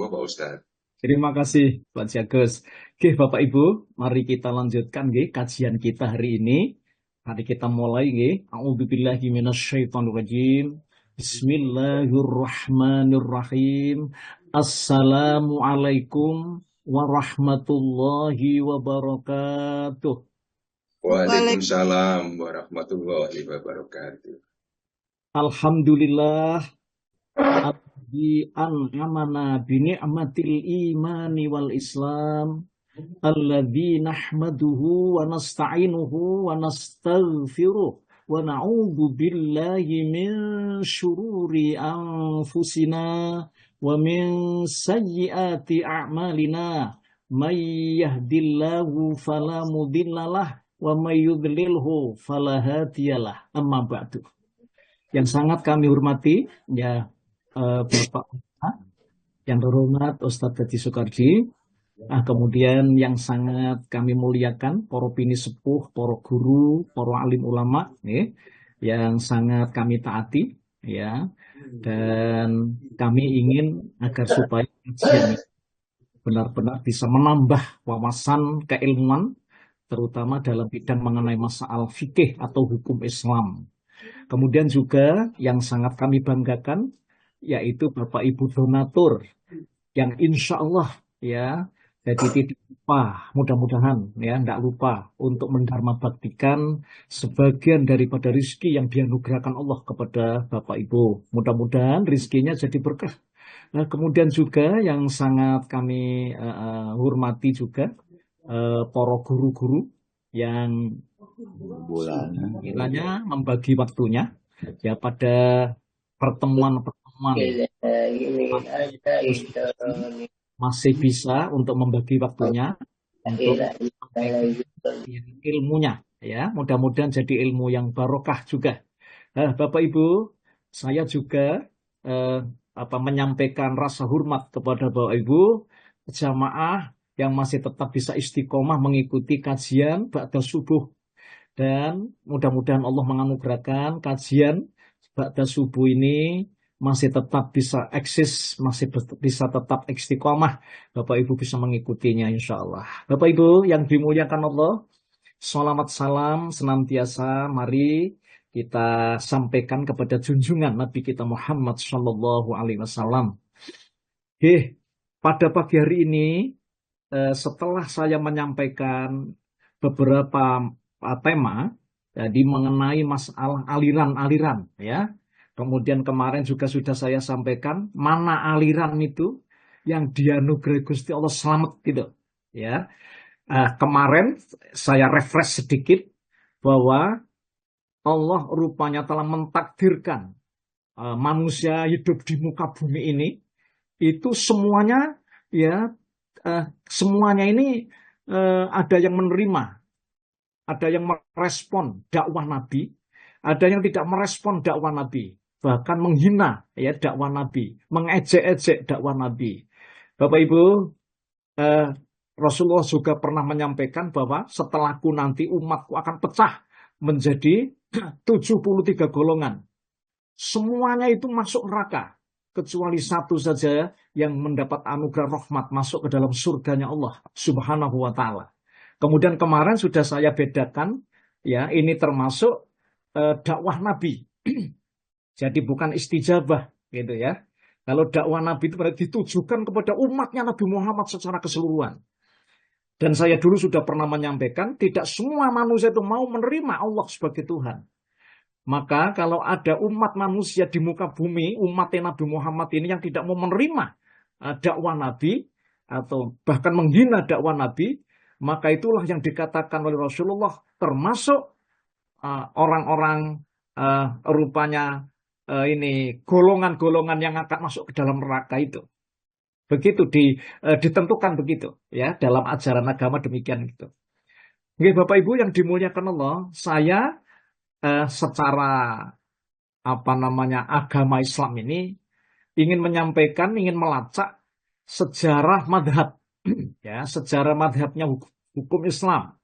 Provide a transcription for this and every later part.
Monggo Pak Ustadz. Terima kasih Pak Jagus. Oke, Bapak Ibu, mari kita lanjutkan nggih kajian kita hari ini. Mari kita mulai nggih. A'udzubillahi minasyaitonirrajim. Bismillahirrahmanirrahim. Assalamualaikum warahmatullahi wabarakatuh. Waalaikumsalam warahmatullahi wabarakatuh. Alhamdulillah alladzi an'amana bi ni'matil imani wal Islam. Alladzi nahmaduhu wa nasta'inuhu wa nastaghfiruh wa na'udzu billahi min syururi anfusina wa min sayyiati a'malina may yahdillahu fala mudhillalah wa may yudlilhu fala hadiyalah. Amma ba'du. Yang sangat kami hormati ya Bapak yang terhormat Ustadz Haji Soekardi. Kemudian yang sangat kami muliakan, para bini sepuh, para guru, para alim ulama, yang sangat kami taati, ya, dan kami ingin agar supaya kajian ini benar-benar bisa menambah wawasan keilmuan, terutama dalam bidang mengenai masalah fikih atau hukum Islam. Kemudian juga yang sangat kami banggakan, yaitu Bapak Ibu donatur, yang insya Allah ya, jadi tidak lupa, mudah-mudahan ya, tidak lupa untuk mendharma baktikan sebagian daripada rizki yang dianugerahkan Allah kepada Bapak Ibu. Mudah-mudahan rizkinya jadi berkah. Nah, kemudian juga yang sangat kami hormati juga para guru-guru yang kiranya membagi waktunya ya pada pertemuan-pertemuan masih bisa untuk membagi waktunya untuk ilmunya ya, mudah-mudahan jadi ilmu yang barokah juga. Bapak Ibu, saya juga menyampaikan rasa hormat kepada Bapak Ibu jamaah yang masih tetap bisa istiqomah mengikuti kajian ba'da subuh, dan mudah-mudahan Allah menganugerahkan kajian ba'da subuh ini masih tetap bisa eksis, masih bisa tetap istiqomah. Bapak Ibu bisa mengikutinya insya Allah. Bapak Ibu yang dimuliakan Allah, sholawat salam senantiasa mari kita sampaikan kepada junjungan Nabi kita Muhammad Shallallahu Alaihi Wasallam. Pada pagi hari ini setelah saya menyampaikan beberapa tema jadi mengenai masalah aliran-aliran ya. Kemudian kemarin juga sudah saya sampaikan mana aliran itu yang dianugerahi Gusti Allah selamat gitu ya. Kemarin saya refresh sedikit bahwa Allah rupanya telah mentakdirkan manusia hidup di muka bumi ini itu semuanya ya, semuanya ini ada yang menerima, ada yang merespon dakwah Nabi, ada yang tidak merespon dakwah Nabi, bahkan menghina ya dakwah Nabi, mengejek-ejek dakwah Nabi. Bapak Ibu, Rasulullah juga pernah menyampaikan bahwa setelahku nanti umatku akan pecah menjadi 73 golongan. Semuanya itu masuk neraka, kecuali satu saja yang mendapat anugerah rahmat masuk ke dalam surganya Allah Subhanahu wa Ta'ala. Kemudian kemarin sudah saya bedakan, ya ini termasuk dakwah Nabi. Jadi bukan istijabah, gitu ya. Kalau dakwah Nabi itu berarti ditujukan kepada umatnya Nabi Muhammad secara keseluruhan. Dan saya dulu sudah pernah menyampaikan, tidak semua manusia itu mau menerima Allah sebagai Tuhan. Maka kalau ada umat manusia di muka bumi, umat Nabi Muhammad ini yang tidak mau menerima dakwah Nabi, atau bahkan menghina dakwah Nabi, maka itulah yang dikatakan oleh Rasulullah termasuk orang-orang rupanya ini golongan-golongan yang akan masuk ke dalam neraka itu. Begitu ditentukan begitu ya dalam ajaran agama demikian gitu. Oke, Bapak Ibu yang dimuliakan Allah, saya secara agama Islam ini ingin menyampaikan, ingin melacak sejarah madhab ya, sejarah madhabnya hukum Islam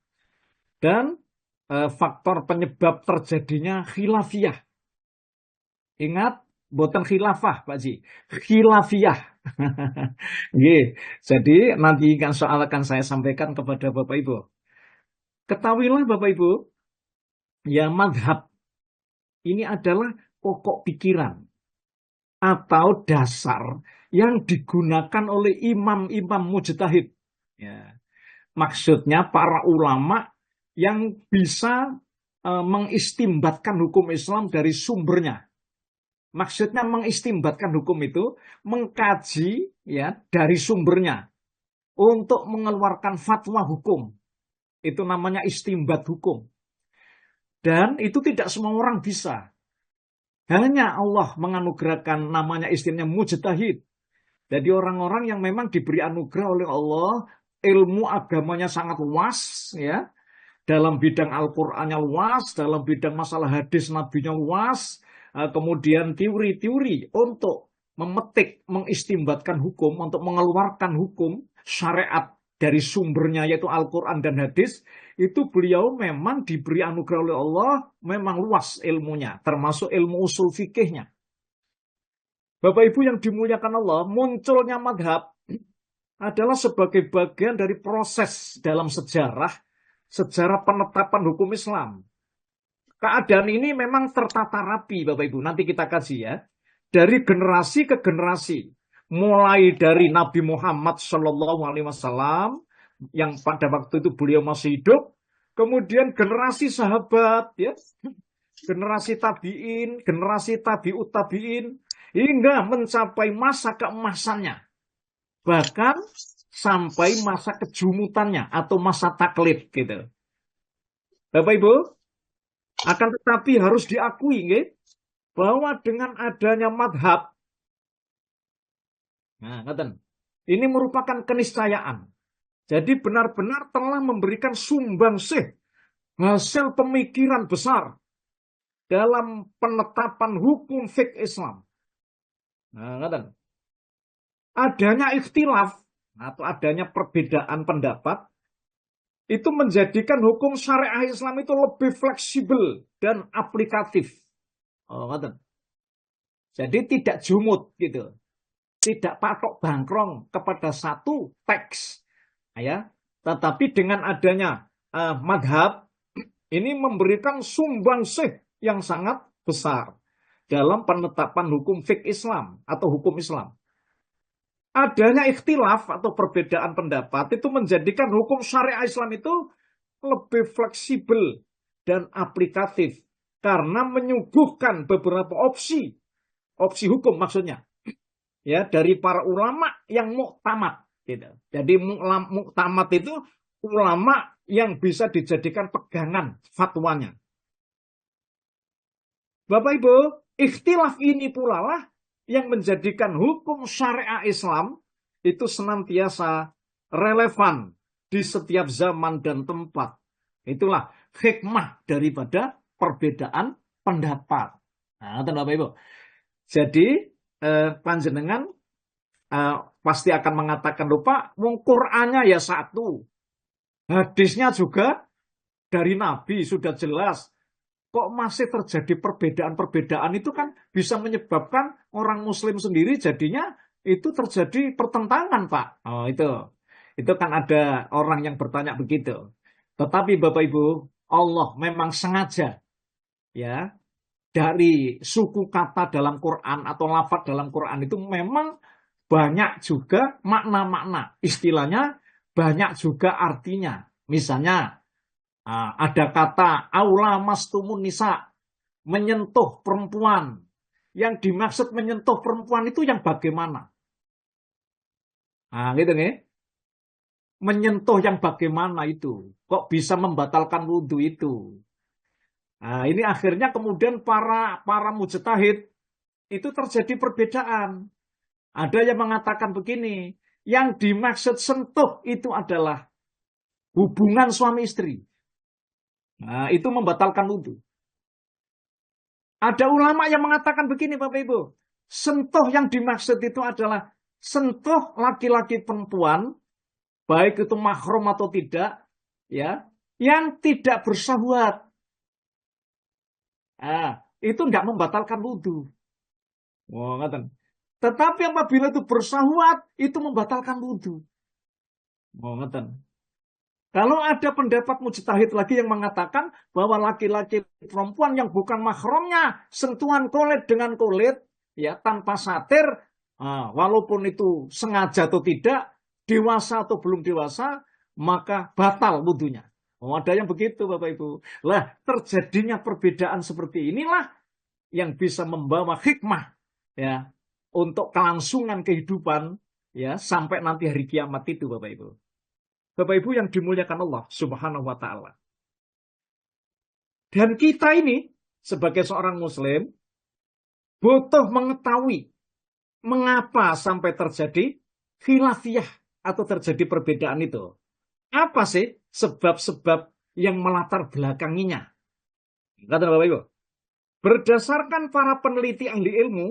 dan faktor penyebab terjadinya khilafiyah. Ingat, bukan khilafah Pak Ji, khilafiyah. Nggih. Jadi nanti kan soal akan saya sampaikan kepada Bapak Ibu. Ketahuilah Bapak Ibu, ya madhab ini adalah pokok pikiran atau dasar yang digunakan oleh imam-imam mujtahid. Ya. Maksudnya para ulama yang bisa mengistimbatkan hukum Islam dari sumbernya. Maksudnya mengistimbatkan hukum itu mengkaji ya dari sumbernya untuk mengeluarkan fatwa hukum. Itu namanya istimbat hukum. Dan itu tidak semua orang bisa. Hanya Allah menganugerahkan namanya istilahnya mujtahid. Jadi orang-orang yang memang diberi anugerah oleh Allah, ilmu agamanya sangat luas, ya. Dalam bidang Al-Qur'annya luas, dalam bidang masalah hadis Nabinya luas, kemudian teori-teori untuk memetik, mengistimbatkan hukum, untuk mengeluarkan hukum syariat dari sumbernya yaitu Al-Quran dan hadis, itu beliau memang diberi anugerah oleh Allah, memang luas ilmunya, termasuk ilmu usul fikihnya. Bapak Ibu yang dimuliakan Allah, munculnya madhab adalah sebagai bagian dari proses dalam sejarah penetapan hukum Islam. Keadaan ini memang tertata rapi, Bapak Ibu. Nanti kita kaji ya. Dari generasi ke generasi. Mulai dari Nabi Muhammad SAW, yang pada waktu itu beliau masih hidup. Kemudian generasi sahabat, ya, generasi tabi'in, generasi tabi'ut tabi'in, hingga mencapai masa keemasannya. Bahkan sampai masa kejumutannya atau masa taklid gitu. Bapak Ibu, akan tetapi harus diakui nggih, bahwa dengan adanya madhab, nah, ini merupakan keniscayaan. Jadi benar-benar telah memberikan sumbangsih hasil pemikiran besar dalam penetapan hukum fiqh Islam. Nah, adanya ikhtilaf atau adanya perbedaan pendapat itu menjadikan hukum syariah Islam itu lebih fleksibel dan aplikatif. Jadi tidak jumut gitu, tidak patok bangkrong kepada satu teks, ya. Tetapi dengan adanya madhab ini memberikan sumbangsih yang sangat besar dalam penetapan hukum fiqh Islam atau hukum Islam. Adanya ikhtilaf atau perbedaan pendapat itu menjadikan hukum syariah Islam itu lebih fleksibel dan aplikatif karena menyuguhkan beberapa opsi hukum maksudnya, ya, dari para ulama yang muktamad gitu. Jadi muktamad itu ulama yang bisa dijadikan pegangan fatwanya. Bapak Ibu, ikhtilaf ini pula lah yang menjadikan hukum syariah Islam itu senantiasa relevan di setiap zaman dan tempat. Itulah hikmah daripada perbedaan pendapat. Nah, Bapak Ibu. Jadi panjenengan pasti akan mengatakan, lupa, Qur'annya ya satu, hadisnya juga dari Nabi sudah jelas. Kok masih terjadi perbedaan-perbedaan itu kan bisa menyebabkan orang Muslim sendiri jadinya itu terjadi pertentangan, Pak. Oh, itu kan ada orang yang bertanya begitu. Tetapi Bapak Ibu, Allah memang sengaja ya dari suku kata dalam Quran atau lafaz dalam Quran itu memang banyak juga makna-makna. Istilahnya banyak juga artinya. Misalnya ada kata aula mastumun nisa, menyentuh perempuan. Yang dimaksud menyentuh perempuan itu yang bagaimana? Nah, gitu nih. Menyentuh yang bagaimana itu? Kok bisa membatalkan wudhu itu? Nah, ini akhirnya kemudian para mujtahid itu terjadi perbedaan. Ada yang mengatakan begini, yang dimaksud sentuh itu adalah hubungan suami istri. Nah, itu membatalkan wudhu. Ada ulama yang mengatakan begini, Bapak Ibu. Sentuh yang dimaksud itu adalah sentuh laki-laki perempuan, baik itu mahram atau tidak, ya, yang tidak bersahwat. Nah, itu tidak membatalkan wudhu. Oh, Tetapi apabila itu bersahwat, itu membatalkan wudhu. Oh, ngeten. Kalau ada pendapat mujtahid lagi yang mengatakan bahwa laki-laki perempuan yang bukan mahramnya sentuhan kulit dengan kulit ya tanpa satir, walaupun itu sengaja atau tidak, dewasa atau belum dewasa, maka batal wudhunya. Oh, ada yang begitu Bapak Ibu. Lah, terjadinya perbedaan seperti inilah yang bisa membawa hikmah ya untuk kelangsungan kehidupan ya sampai nanti hari kiamat itu Bapak Ibu. Bapak Ibu yang dimuliakan Allah Subhanahu wa taala. Dan kita ini sebagai seorang muslim butuh mengetahui mengapa sampai terjadi khilafiyah atau terjadi perbedaan itu. Apa sih sebab-sebab yang melatar belakanginya? Kata Bapak Ibu, berdasarkan para peneliti ahli ilmu,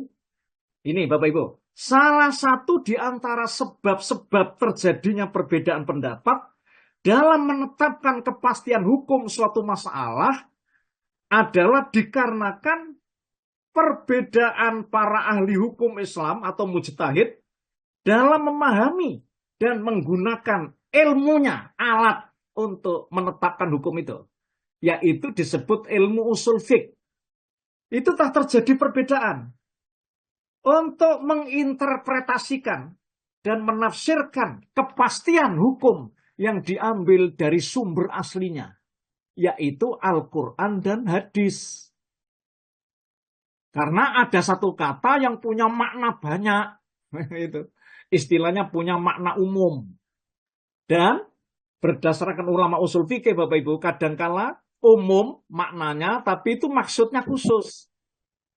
ini Bapak Ibu, salah satu di antara sebab-sebab terjadinya perbedaan pendapat dalam menetapkan kepastian hukum suatu masalah adalah dikarenakan perbedaan para ahli hukum Islam atau mujtahid dalam memahami dan menggunakan ilmunya, alat untuk menetapkan hukum itu, yaitu disebut ilmu usul fiqh. Itu telah terjadi perbedaan untuk menginterpretasikan dan menafsirkan kepastian hukum yang diambil dari sumber aslinya, yaitu Al-Quran dan hadis. Karena ada satu kata yang punya makna banyak, itu istilahnya punya makna umum. Dan berdasarkan ulama usul fikih Bapak Ibu, kadangkala umum maknanya, tapi itu maksudnya khusus.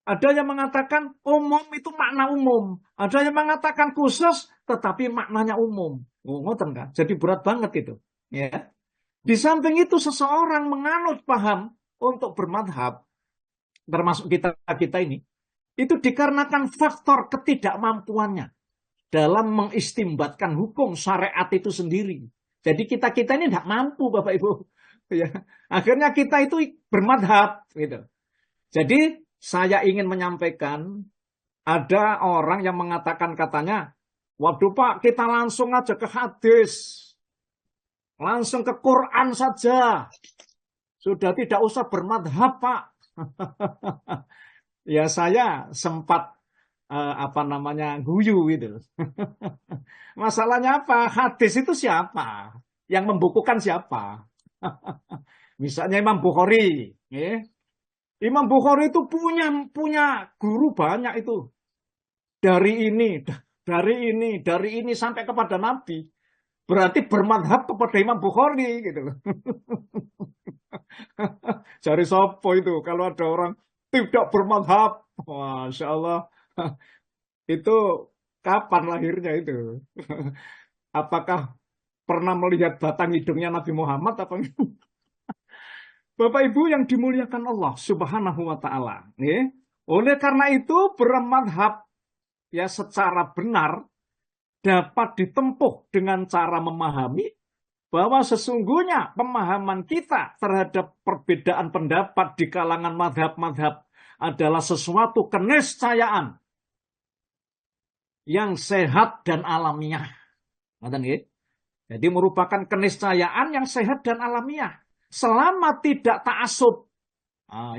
Ada yang mengatakan umum itu makna umum. Ada yang mengatakan khusus tetapi maknanya umum. Oh, ngoten kan? Jadi berat banget itu. Ya. Di samping itu seseorang menganut paham untuk bermadhab, termasuk kita ini, itu dikarenakan faktor ketidakmampuannya dalam mengistimbatkan hukum syariat itu sendiri. Jadi kita ini tidak mampu Bapak Ibu. Ya. Akhirnya kita itu bermadhab. Gitu. Jadi saya ingin menyampaikan, ada orang yang mengatakan katanya, waduh Pak, kita langsung aja ke hadis. Langsung ke Quran saja. Sudah tidak usah bermadhab Pak. Ya saya sempat guyu gitu. Masalahnya apa? Hadis itu siapa? Yang membukukan siapa? Misalnya Imam Bukhari. Ya. Imam Bukhari itu punya guru banyak itu. Dari ini sampai kepada Nabi. Berarti bermadhab kepada Imam Bukhari gitu loh. Cari sopo itu kalau ada orang tidak bermadhab. Masya Allah. Itu kapan lahirnya itu? Apakah pernah melihat batang hidungnya Nabi Muhammad apa enggak? Bapak Ibu yang dimuliakan Allah Subhanahu wa taala, ya. Oleh karena itu bermadhab ya secara benar dapat ditempuh dengan cara memahami bahwa sesungguhnya pemahaman kita terhadap perbedaan pendapat di kalangan madhab-madhab adalah sesuatu keniscayaan yang sehat dan alamiah. Jadi merupakan keniscayaan yang sehat dan alamiah. Selama tidak ta'assub,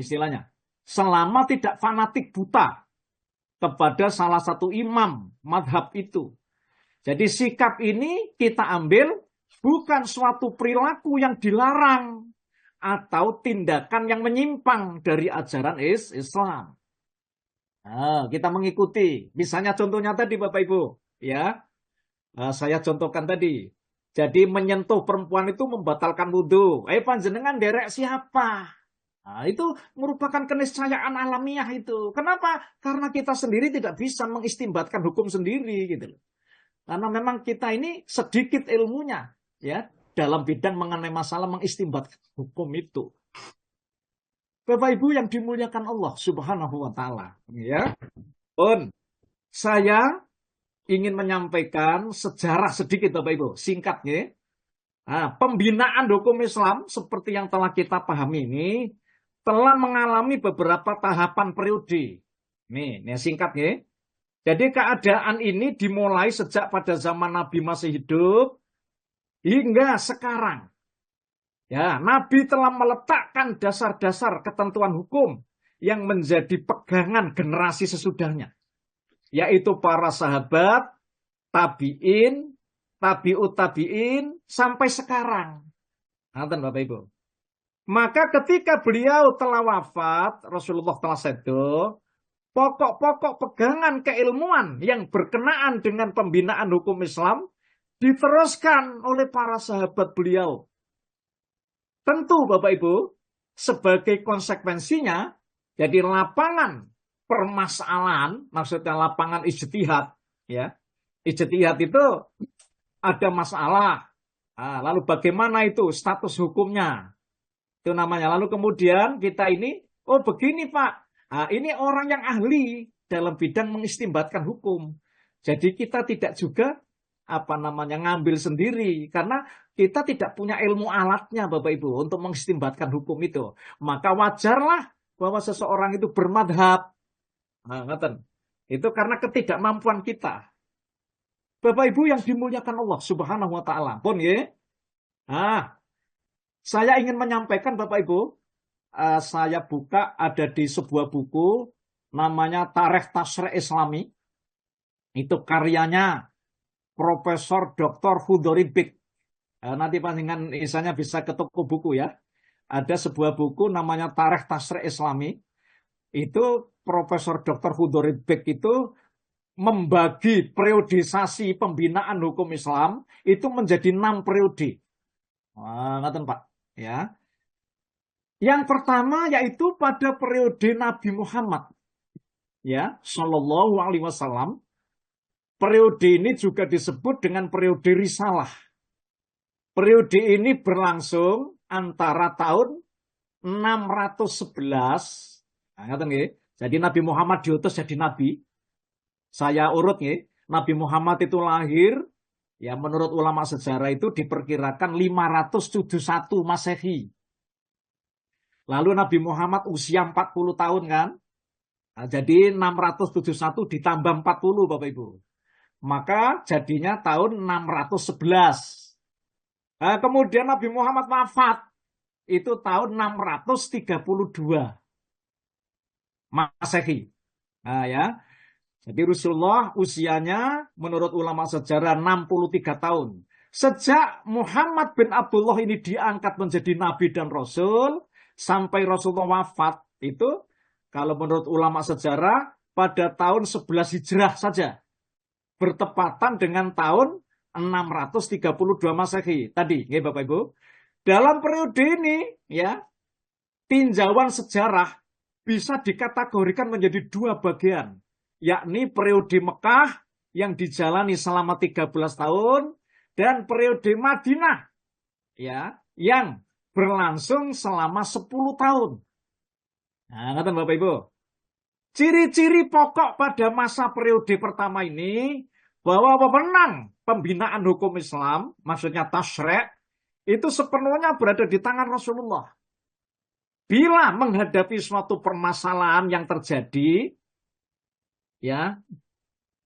istilahnya, selama tidak fanatik buta kepada salah satu imam madhab itu. Jadi sikap ini kita ambil bukan suatu perilaku yang dilarang atau tindakan yang menyimpang dari ajaran Islam. Kita mengikuti, misalnya contohnya tadi Bapak Ibu, ya, saya contohkan tadi. Jadi menyentuh perempuan itu membatalkan wudhu. Panjenengan derek siapa? Nah, itu merupakan keniscayaan alamiah itu. Kenapa? Karena kita sendiri tidak bisa mengistimbatkan hukum sendiri gitu. Karena memang kita ini sedikit ilmunya ya dalam bidang mengenai masalah mengistimbatkan hukum itu. Bapak Ibu yang dimuliakan Allah Subhanahu wa taala, ya. Saya ingin menyampaikan sejarah sedikit Bapak Ibu, singkatnya. Pembinaan hukum Islam seperti yang telah kita pahami ini telah mengalami beberapa tahapan periode. Nih singkatnya. Jadi keadaan ini dimulai sejak pada zaman Nabi masih hidup hingga sekarang. Ya, Nabi telah meletakkan dasar-dasar ketentuan hukum yang menjadi pegangan generasi sesudahnya, yaitu para sahabat, tabi'in, tabi'ut tabi'in, sampai sekarang. Nonton Bapak Ibu. Maka ketika beliau telah wafat, Rasulullah telah sedo, pokok-pokok pegangan keilmuan yang berkenaan dengan pembinaan hukum Islam diteruskan oleh para sahabat beliau. Tentu Bapak Ibu, sebagai konsekuensinya, jadi lapangan permasalahan, maksudnya lapangan ijtihad, ya. Ijtihad itu ada masalah. Nah, lalu bagaimana itu status hukumnya? Itu namanya. Lalu kemudian kita ini, oh begini Pak, nah, ini orang yang ahli dalam bidang mengistimbatkan hukum. Jadi kita tidak juga ngambil sendiri karena kita tidak punya ilmu alatnya Bapak Ibu untuk mengistimbatkan hukum itu. Maka wajarlah bahwa seseorang itu bermadhab. Nah, itu karena ketidakmampuan kita. Bapak Ibu yang dimuliakan Allah Subhanahu wa taala. Pun ya. Nah, saya ingin menyampaikan Bapak Ibu, saya buka ada di sebuah buku namanya Tarikh Tasyri' Islami. Itu karyanya Profesor Dr. Hudori Bik. Nanti panjenengan misalnya bisa ke toko buku ya. Ada sebuah buku namanya Tarikh Tasyri' Islami. Itu Profesor Dr. Hudori Bik itu membagi periodisasi pembinaan hukum Islam itu menjadi 6 periode. Ngaten Pak, ya. Yang pertama yaitu pada periode Nabi Muhammad, ya, Shallallahu Alaihi Wasallam. Periode ini juga disebut dengan periode risalah. Periode ini berlangsung antara tahun 611. Jadi Nabi Muhammad diutus jadi nabi. Saya urut ya, Nabi Muhammad itu lahir, ya menurut ulama sejarah itu diperkirakan 571 Masehi. Lalu Nabi Muhammad usia 40 tahun kan. Nah, jadi 671 ditambah 40 Bapak Ibu. Maka jadinya tahun 611. Nah, kemudian Nabi Muhammad wafat. Itu tahun 632 Masehi. Nah ya. Jadi Rasulullah usianya menurut ulama sejarah 63 tahun. Sejak Muhammad bin Abdullah ini diangkat menjadi Nabi dan Rasul, sampai Rasulullah wafat, itu kalau menurut ulama sejarah pada tahun 11 Hijrah saja. Bertepatan dengan tahun 632 Masehi. Tadi, ya Bapak Ibu. Dalam periode ini, ya, tinjauan sejarah bisa dikategorikan menjadi 2 bagian. Yakni periode Mekah yang dijalani selama 13 tahun dan periode Madinah ya yang berlangsung selama 10 tahun. Nah, ngerti Bapak Ibu. Ciri-ciri pokok pada masa periode pertama ini bahwa pemenang pembinaan hukum Islam, maksudnya tasyri', itu sepenuhnya berada di tangan Rasulullah. Bila menghadapi suatu permasalahan yang terjadi, ya,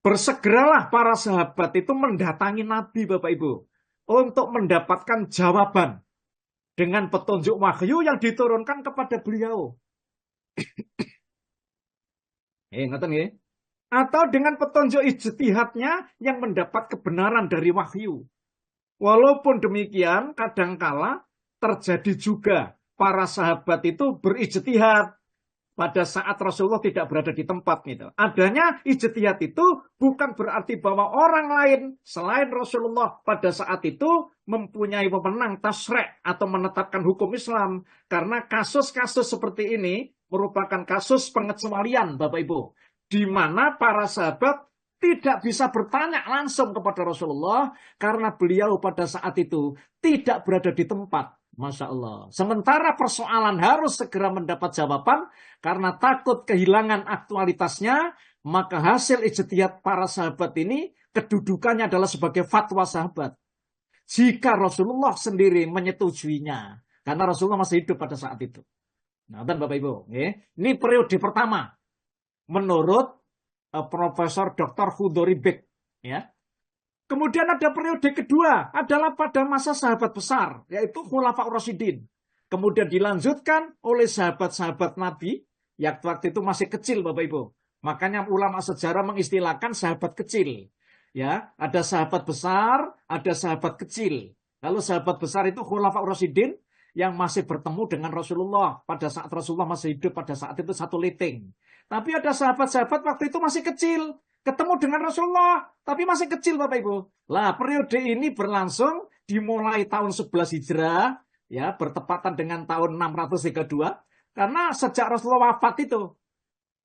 bersegeralah para sahabat itu mendatangi Nabi Bapak Ibu untuk mendapatkan jawaban dengan petunjuk wahyu yang diturunkan kepada beliau. Ngeten nggih. Atau dengan petunjuk ijtihadnya yang mendapat kebenaran dari wahyu. Walaupun demikian, kadangkala terjadi juga para sahabat itu berijtihad pada saat Rasulullah tidak berada di tempat gitu. Adanya ijtihad itu bukan berarti bahwa orang lain selain Rasulullah pada saat itu mempunyai wewenang tasyri' atau menetapkan hukum Islam. Karena kasus-kasus seperti ini merupakan kasus pengecualian Bapak Ibu. Di mana para sahabat tidak bisa bertanya langsung kepada Rasulullah karena beliau pada saat itu tidak berada di tempat. Masya Allah. Sementara persoalan harus segera mendapat jawaban karena takut kehilangan aktualitasnya, maka hasil ijtihad para sahabat ini kedudukannya adalah sebagai fatwa sahabat. Jika Rasulullah sendiri menyetujuinya, karena Rasulullah masih hidup pada saat itu. Nah, Bapak Ibu, ini periode pertama menurut Profesor Dr. Hudori Bek. Ya. Kemudian ada periode kedua adalah pada masa sahabat besar, yaitu Khulafaur Rasyidin. Kemudian dilanjutkan oleh sahabat-sahabat Nabi yang waktu itu masih kecil, Bapak Ibu. Makanya ulama sejarah mengistilahkan sahabat kecil. Ya, ada sahabat besar, ada sahabat kecil. Kalau sahabat besar itu Khulafaur Rasyidin yang masih bertemu dengan Rasulullah pada saat Rasulullah masih hidup, pada saat itu satu liting. Tapi ada sahabat-sahabat waktu itu masih kecil, ketemu dengan Rasulullah, tapi masih kecil Bapak Ibu. Lah, periode ini berlangsung dimulai tahun 11 Hijrah, ya, bertepatan dengan tahun 632, karena sejak Rasulullah wafat itu.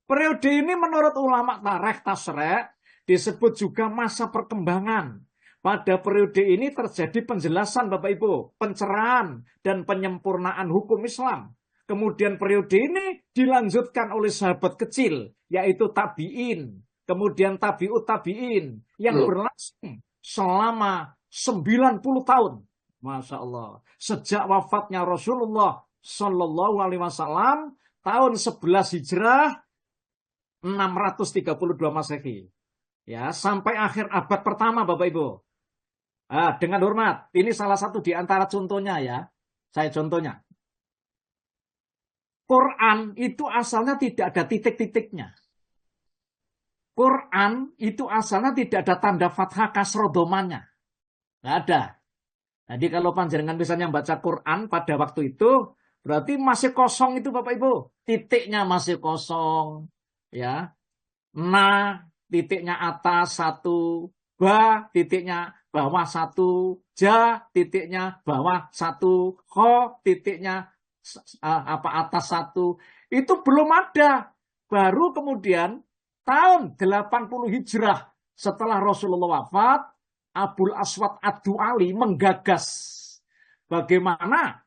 Periode ini menurut ulama tarikh tasrek disebut juga masa perkembangan. Pada periode ini terjadi penjelasan Bapak Ibu, pencerahan dan penyempurnaan hukum Islam. Kemudian periode ini dilanjutkan oleh sahabat kecil, yaitu tabi'in. Kemudian tabi'ut tabi'in yang berlangsung selama 90 tahun. Masya Allah. Sejak wafatnya Rasulullah Sallallahu Alaihi Wasallam tahun 11 Hijrah 632 Masehi. Ya, sampai akhir abad pertama Bapak Ibu. Dengan hormat, ini salah satu di antara contohnya ya. Saya contohnya. Quran itu asalnya tidak ada titik-titiknya. Quran itu asalnya tidak ada tanda fathah kasroh domanya. Nggak ada. Jadi kalau panjenengan misalnya baca Quran pada waktu itu, berarti masih kosong itu Bapak Ibu. Titiknya masih kosong. Ya. Na, titiknya atas satu. Ba, titiknya bawah satu. Ja, titiknya bawah satu. Kho, titiknya atas satu. Itu belum ada. Baru kemudian tahun 80 Hijrah setelah Rasulullah wafat, Abul Aswad Ad-Du'ali menggagas bagaimana,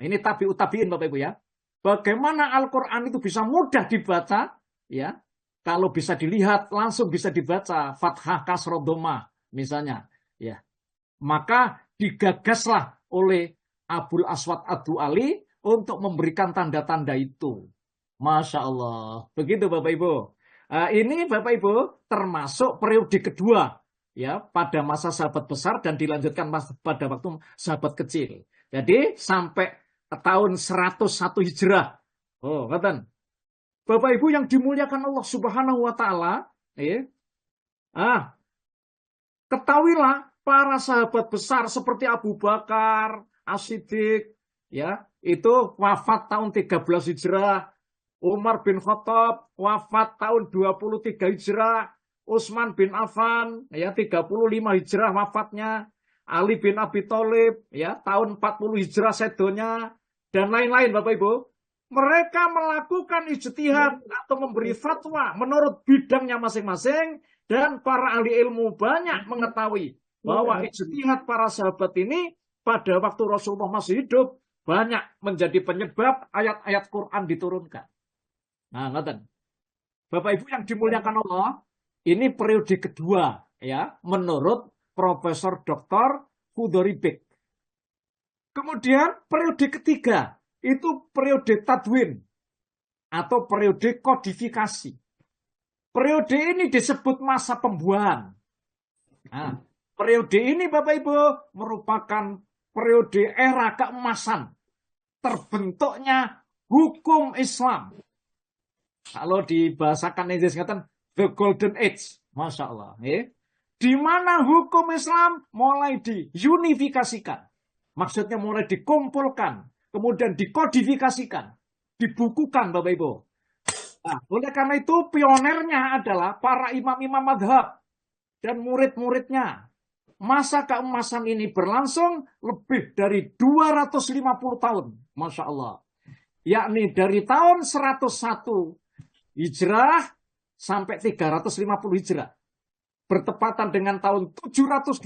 ini tabi'ut tabi'in Bapak Ibu ya, bagaimana Al-Quran itu bisa mudah dibaca, ya, kalau bisa dilihat langsung bisa dibaca, fathah kasroh dhammah misalnya, ya, maka digagaslah oleh Abul Aswad Ad-Du'ali untuk memberikan tanda-tanda itu. Masya Allah, begitu Bapak Ibu. Ini Bapak Ibu termasuk periode kedua ya pada masa sahabat besar dan dilanjutkan pada waktu sahabat kecil. Jadi sampai tahun 101 Hijrah. Oh, katakan. Bapak Ibu yang dimuliakan Allah Subhanahu wa taala, ya. Ketahuilah para sahabat besar seperti Abu Bakar, As-Siddiq, ya, itu wafat tahun 13 Hijrah. Umar bin Khattab wafat tahun 23 Hijrah, Utsman bin Affan ya 35 Hijrah wafatnya, Ali bin Abi Thalib ya tahun 40 Hijrah sedonya, dan lain-lain Bapak Ibu. Mereka melakukan ijtihad atau memberi fatwa menurut bidangnya masing-masing, dan para ahli ilmu banyak mengetahui bahwa ijtihad para sahabat ini pada waktu Rasulullah masih hidup banyak menjadi penyebab ayat-ayat Quran diturunkan. Nah, ngoten. Bapak Ibu yang dimuliakan Allah, ini periode kedua ya, menurut Profesor Dr. Hudori Bek. Kemudian periode ketiga itu periode tadwin atau periode kodifikasi. Periode ini disebut masa pembuahan. Nah, periode ini Bapak Ibu merupakan periode era keemasan terbentuknya hukum Islam. Kalau dibahasakan Inggris katakan the golden age, Masya Allah. Di mana hukum Islam mulai diunifikasikan. Maksudnya mulai dikumpulkan, kemudian dikodifikasikan, dibukukan Bapak Ibu. Nah, oleh karena itu pionernya adalah para imam-imam madhab dan murid-muridnya. Masa keemasan ini berlangsung lebih dari 250 tahun, Masya Allah. Yakni dari tahun 101 Hijrah sampai 350 Hijrah. Bertepatan dengan tahun 720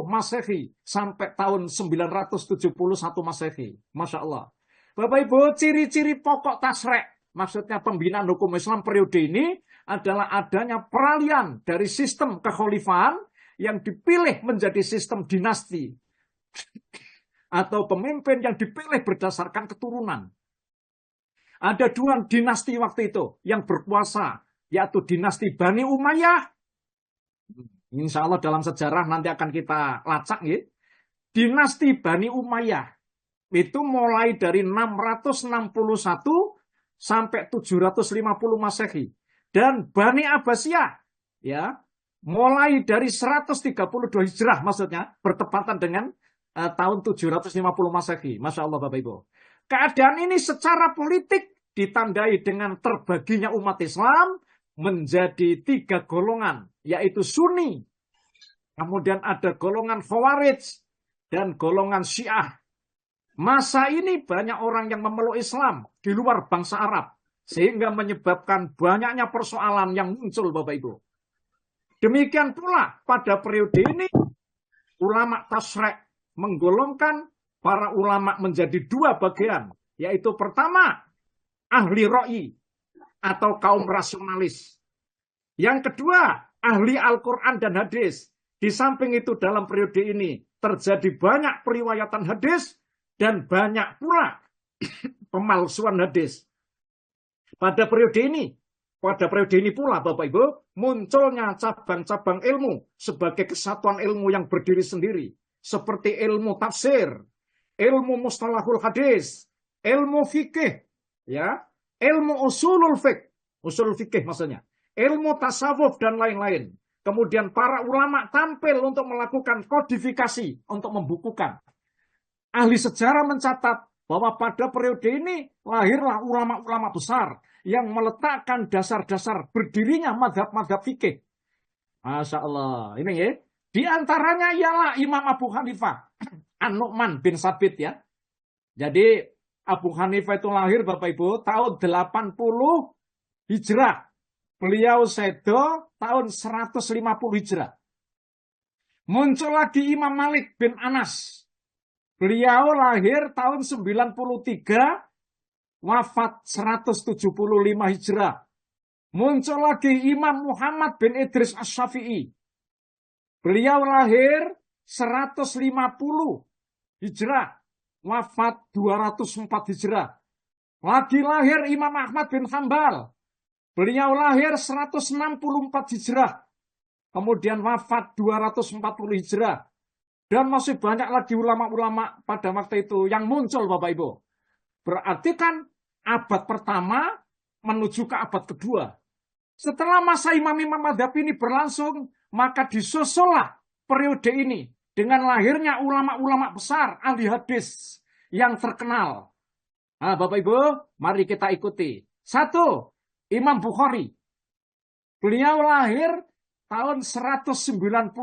Masehi sampai tahun 971 Masehi. Masya Allah. Bapak Ibu, ciri-ciri pokok tasrek, maksudnya pembinaan hukum Islam periode ini adalah adanya peralihan dari sistem kekhalifahan yang dipilih menjadi sistem dinasti atau pemimpin yang dipilih berdasarkan keturunan. Ada dua dinasti waktu itu yang berkuasa yaitu dinasti Bani Umayyah. Insya Allah dalam sejarah nanti akan kita lacak ya. Dinasti Bani Umayyah itu mulai dari 661 sampai 750 Masehi. Dan Bani Abbasiyah ya mulai dari 132 Hijrah maksudnya bertepatan dengan tahun 750 Masehi. Masya Allah Bapak Ibu. Keadaan ini secara politik ditandai dengan terbaginya umat Islam menjadi 3 golongan, yaitu Sunni. Kemudian ada golongan Khawarij dan golongan Syiah. Masa ini banyak orang yang memeluk Islam di luar bangsa Arab, sehingga menyebabkan banyaknya persoalan yang muncul Bapak Ibu. Demikian pula pada periode ini, ulama Tasyri' menggolongkan para ulama menjadi 2 bagian, yaitu pertama, ahli ra'i atau kaum rasionalis. Yang kedua, ahli Al-Quran dan hadis. Di samping itu dalam periode ini terjadi banyak periwayatan hadis dan banyak pula pemalsuan hadis. Pada periode ini pula Bapak Ibu, munculnya cabang-cabang ilmu sebagai kesatuan ilmu yang berdiri sendiri. Seperti ilmu tafsir, ilmu mustalahul hadis, ilmu fikih, ya, ilmu usulul fikih maksudnya, ilmu tasawuf dan lain-lain. Kemudian para ulama tampil untuk melakukan kodifikasi, untuk membukukan. Ahli sejarah mencatat bahwa pada periode ini lahirlah ulama-ulama besar yang meletakkan dasar-dasar berdirinya mazhab-mazhab fikih. Masya Allah, ini ya. Di antaranya ialah Imam Abu Hanifah, An-Nu'man bin Sabit ya. Jadi Abu Hanifah itu lahir Bapak Ibu tahun 80 Hijrah. Beliau sedo tahun 150 Hijrah. Muncul lagi Imam Malik bin Anas. Beliau lahir tahun 93, wafat 175 Hijrah. Muncul lagi Imam Muhammad bin Idris Asy-Syafi'i. Beliau lahir 150 Hijrah, wafat 204 Hijrah. Lagi lahir Imam Ahmad bin Hanbal. Beliau lahir 164 Hijrah. Kemudian wafat 240 Hijrah. Dan masih banyak lagi ulama-ulama pada waktu itu yang muncul Bapak Ibu. Berarti kan abad pertama menuju ke abad kedua. Setelah masa imam-imam mazhab ini berlangsung, maka disusullah periode ini dengan lahirnya ulama-ulama besar ahli hadis yang terkenal. Nah, Bapak Ibu, mari kita ikuti. 1, Imam Bukhari. Beliau lahir tahun 194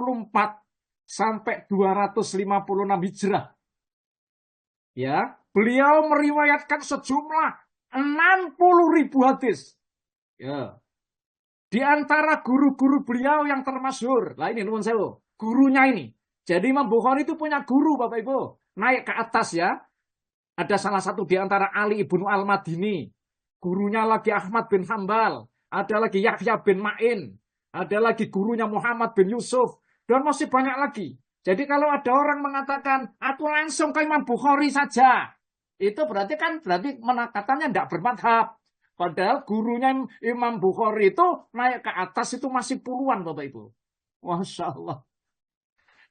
sampai 256 Hijrah. Ya, beliau meriwayatkan sejumlah 60.000 hadis. Ya. Di antara guru-guru beliau yang termasyhur, lah ini nuwun sewu, gurunya ini. Jadi Imam Bukhari itu punya guru Bapak Ibu, naik ke atas ya. Ada salah satu di antara Ali ibnu Al-Madini, gurunya lagi Ahmad bin Hanbal, ada lagi Yahya bin Ma'in, ada lagi gurunya Muhammad bin Yusuf, dan masih banyak lagi. Jadi kalau ada orang mengatakan, aku langsung ke Imam Bukhari saja, itu berarti katanya tidak bermadhab. Padahal gurunya Imam Bukhari itu naik ke atas itu masih puluhan Bapak Ibu. Masya Allah.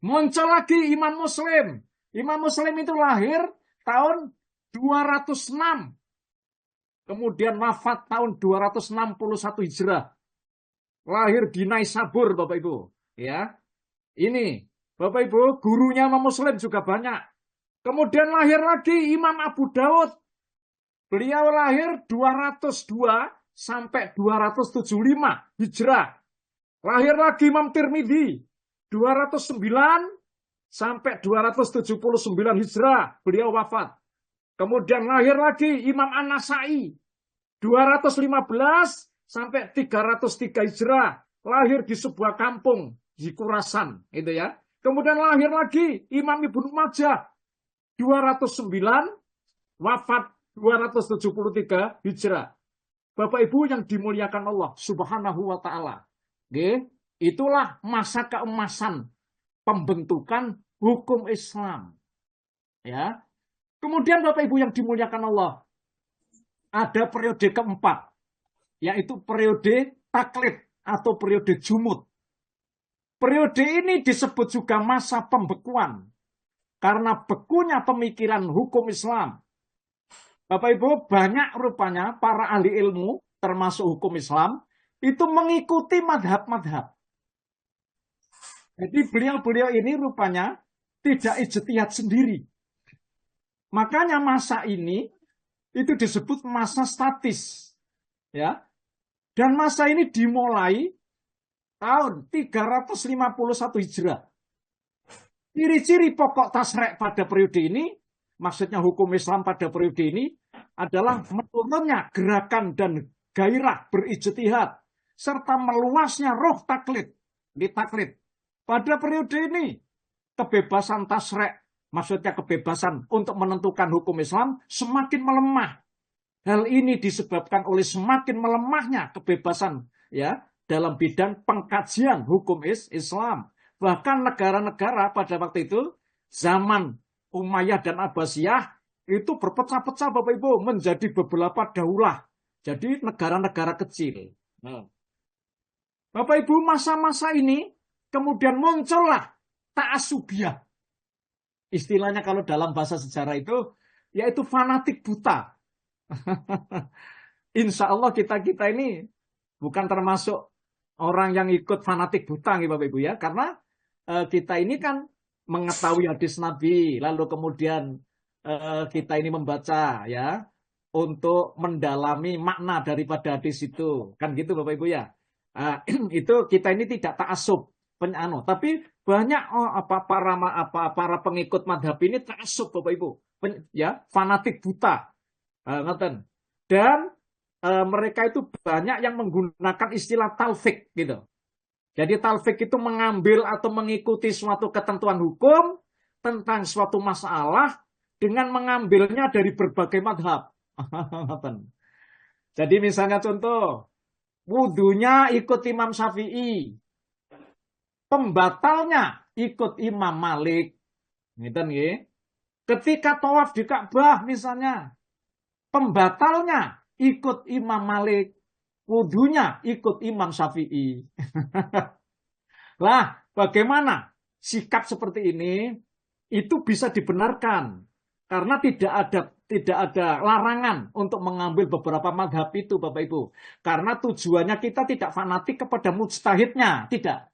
Muncul lagi Imam Muslim. Imam Muslim itu lahir tahun 206. Kemudian wafat tahun 261 Hijrah. Lahir di Naisabur Bapak Ibu. Ya, ini Bapak Ibu, gurunya Imam Muslim juga banyak. Kemudian lahir lagi Imam Abu Dawud. Beliau lahir 202 sampai 275 Hijrah. Lahir lagi Imam Tirmidzi 209 sampai 279 Hijrah. Beliau wafat. Kemudian lahir lagi Imam An-Nasai 215 sampai 303 Hijrah. Lahir di sebuah kampung di Khurasan, itu ya. Kemudian lahir lagi Imam Ibnu Majah 209, wafat 273 Hijrah. Bapak Ibu yang dimuliakan Allah Subhanahu wa taala. Itulah masa keemasan pembentukan hukum Islam. Ya. Kemudian Bapak Ibu yang dimuliakan Allah, ada periode keempat, yaitu periode taklid atau periode jumud. Periode ini disebut juga masa pembekuan. Karena bekunya pemikiran hukum Islam. Bapak Ibu, banyak rupanya para ahli ilmu, termasuk hukum Islam, itu mengikuti madhab-madhab. Jadi beliau-beliau ini rupanya tidak ijtihad sendiri. Makanya masa ini itu disebut masa statis. Ya. Dan masa ini dimulai tahun 351 Hijrah. Ciri-ciri pokok tasrek pada periode ini, maksudnya hukum Islam pada periode ini, adalah menurunnya gerakan dan gairah berijtihad, serta meluasnya roh taklid, ditaklid. Pada periode ini, kebebasan tasrek, maksudnya kebebasan untuk menentukan hukum Islam, semakin melemah. Hal ini disebabkan oleh semakin melemahnya kebebasan ya dalam bidang pengkajian hukum Islam. Bahkan negara-negara pada waktu itu, zaman Umayyah dan Abbasiyah, itu berpecah-pecah Bapak Ibu menjadi beberapa daulah. Jadi negara-negara kecil. Nah, Bapak Ibu, masa-masa ini kemudian muncullah ta'asubiyah. Istilahnya kalau dalam bahasa sejarah itu, yaitu fanatik buta. Insya Allah kita ini bukan termasuk orang yang ikut fanatik buta, Bapak Ibu ya, karena kita ini kan mengetahui hadis Nabi, lalu kemudian kita ini membaca ya untuk mendalami makna daripada hadis itu, kan gitu Bapak Ibu ya. Itu kita ini tidak ta'assub, tapi banyak para pengikut madhab ini ta'assub Bapak Ibu, ya fanatik buta, dan mereka itu banyak yang menggunakan istilah talfik gitu. Jadi talfik itu mengambil atau mengikuti suatu ketentuan hukum tentang suatu masalah dengan mengambilnya dari berbagai madhab. Jadi misalnya contoh, wudhunya ikut Imam Syafi'i, pembatalnya ikut Imam Malik. Gitu, ketika tawaf di Ka'bah misalnya, pembatalnya ikut Imam Malik, wudhunya ikut Imam Syafi'i. Lah, bagaimana sikap seperti ini? Itu bisa dibenarkan karena tidak ada larangan untuk mengambil beberapa madhab itu, Bapak Ibu. Karena tujuannya kita tidak fanatik kepada mujtahidnya, tidak.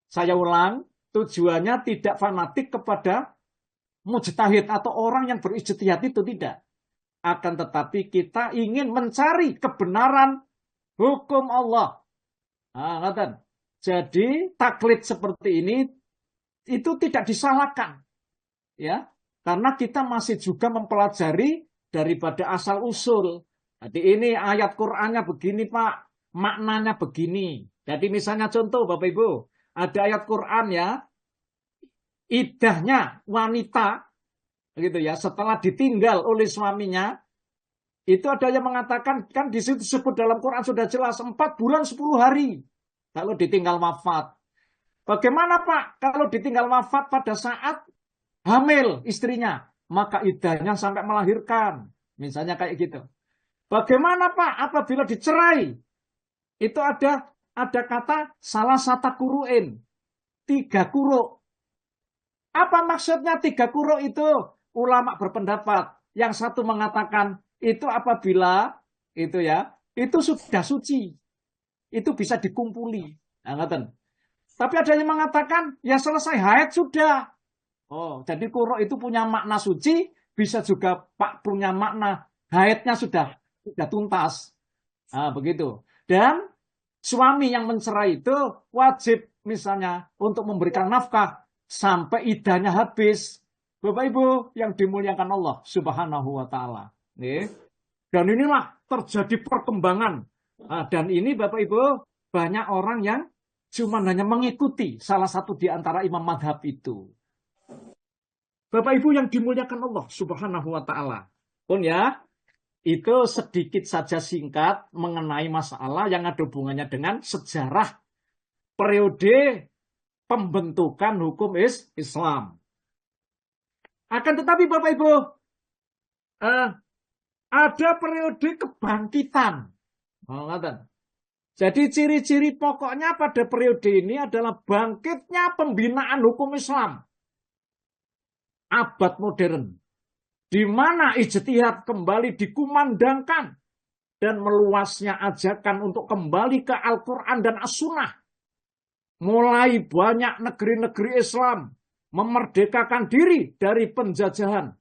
Saya ulang, tujuannya tidak fanatik kepada mujtahid atau orang yang berijtihad itu, tidak. Akan tetapi kita ingin mencari kebenaran hukum Allah. Jadi taklid seperti ini itu tidak disalahkan, ya, karena kita masih juga mempelajari daripada asal usul. Jadi ini ayat Qur'annya begini Pak, maknanya begini. Jadi misalnya contoh Bapak Ibu, ada ayat Qur'an ya, iddahnya wanita, gitu ya, setelah ditinggal oleh suaminya. Itu ada yang mengatakan, kan di situ disebut dalam Quran sudah jelas 4 bulan 10 hari kalau ditinggal wafat. Bagaimana Pak kalau ditinggal wafat pada saat hamil istrinya, maka iddahnya sampai melahirkan, misalnya kayak gitu. Bagaimana Pak apabila dicerai? Itu ada kata salah satu kuruin, 3 kuruk. Apa maksudnya 3 kuruk itu? Ulama berpendapat, yang satu mengatakan itu apabila itu ya, itu sudah suci, itu bisa dikumpuli. Tapi ada yang mengatakan ya selesai haid sudah. Oh, jadi kuruk itu punya makna suci, bisa juga Pak punya makna haidnya sudah tuntas. Begitu. Dan suami yang mencerai itu wajib misalnya untuk memberikan nafkah sampai iddahnya habis. Bapak Ibu yang dimuliakan Allah Subhanahu wa taala. Dan inilah terjadi perkembangan. Dan ini Bapak Ibu banyak orang yang cuma hanya mengikuti salah satu di antara imam madhab itu. Bapak Ibu yang dimuliakan Allah Subhanahu wa taala. Pun ya, itu sedikit saja singkat mengenai masalah yang ada hubungannya dengan sejarah periode pembentukan hukum Islam. Akan tetapi Bapak Ibu, ada periode kebangkitan. Jadi ciri-ciri pokoknya pada periode ini adalah bangkitnya pembinaan hukum Islam abad modern, di mana ijtihad kembali dikumandangkan dan meluasnya ajakan untuk kembali ke Al-Quran dan As-Sunnah. Mulai banyak negeri-negeri Islam memerdekakan diri dari penjajahan,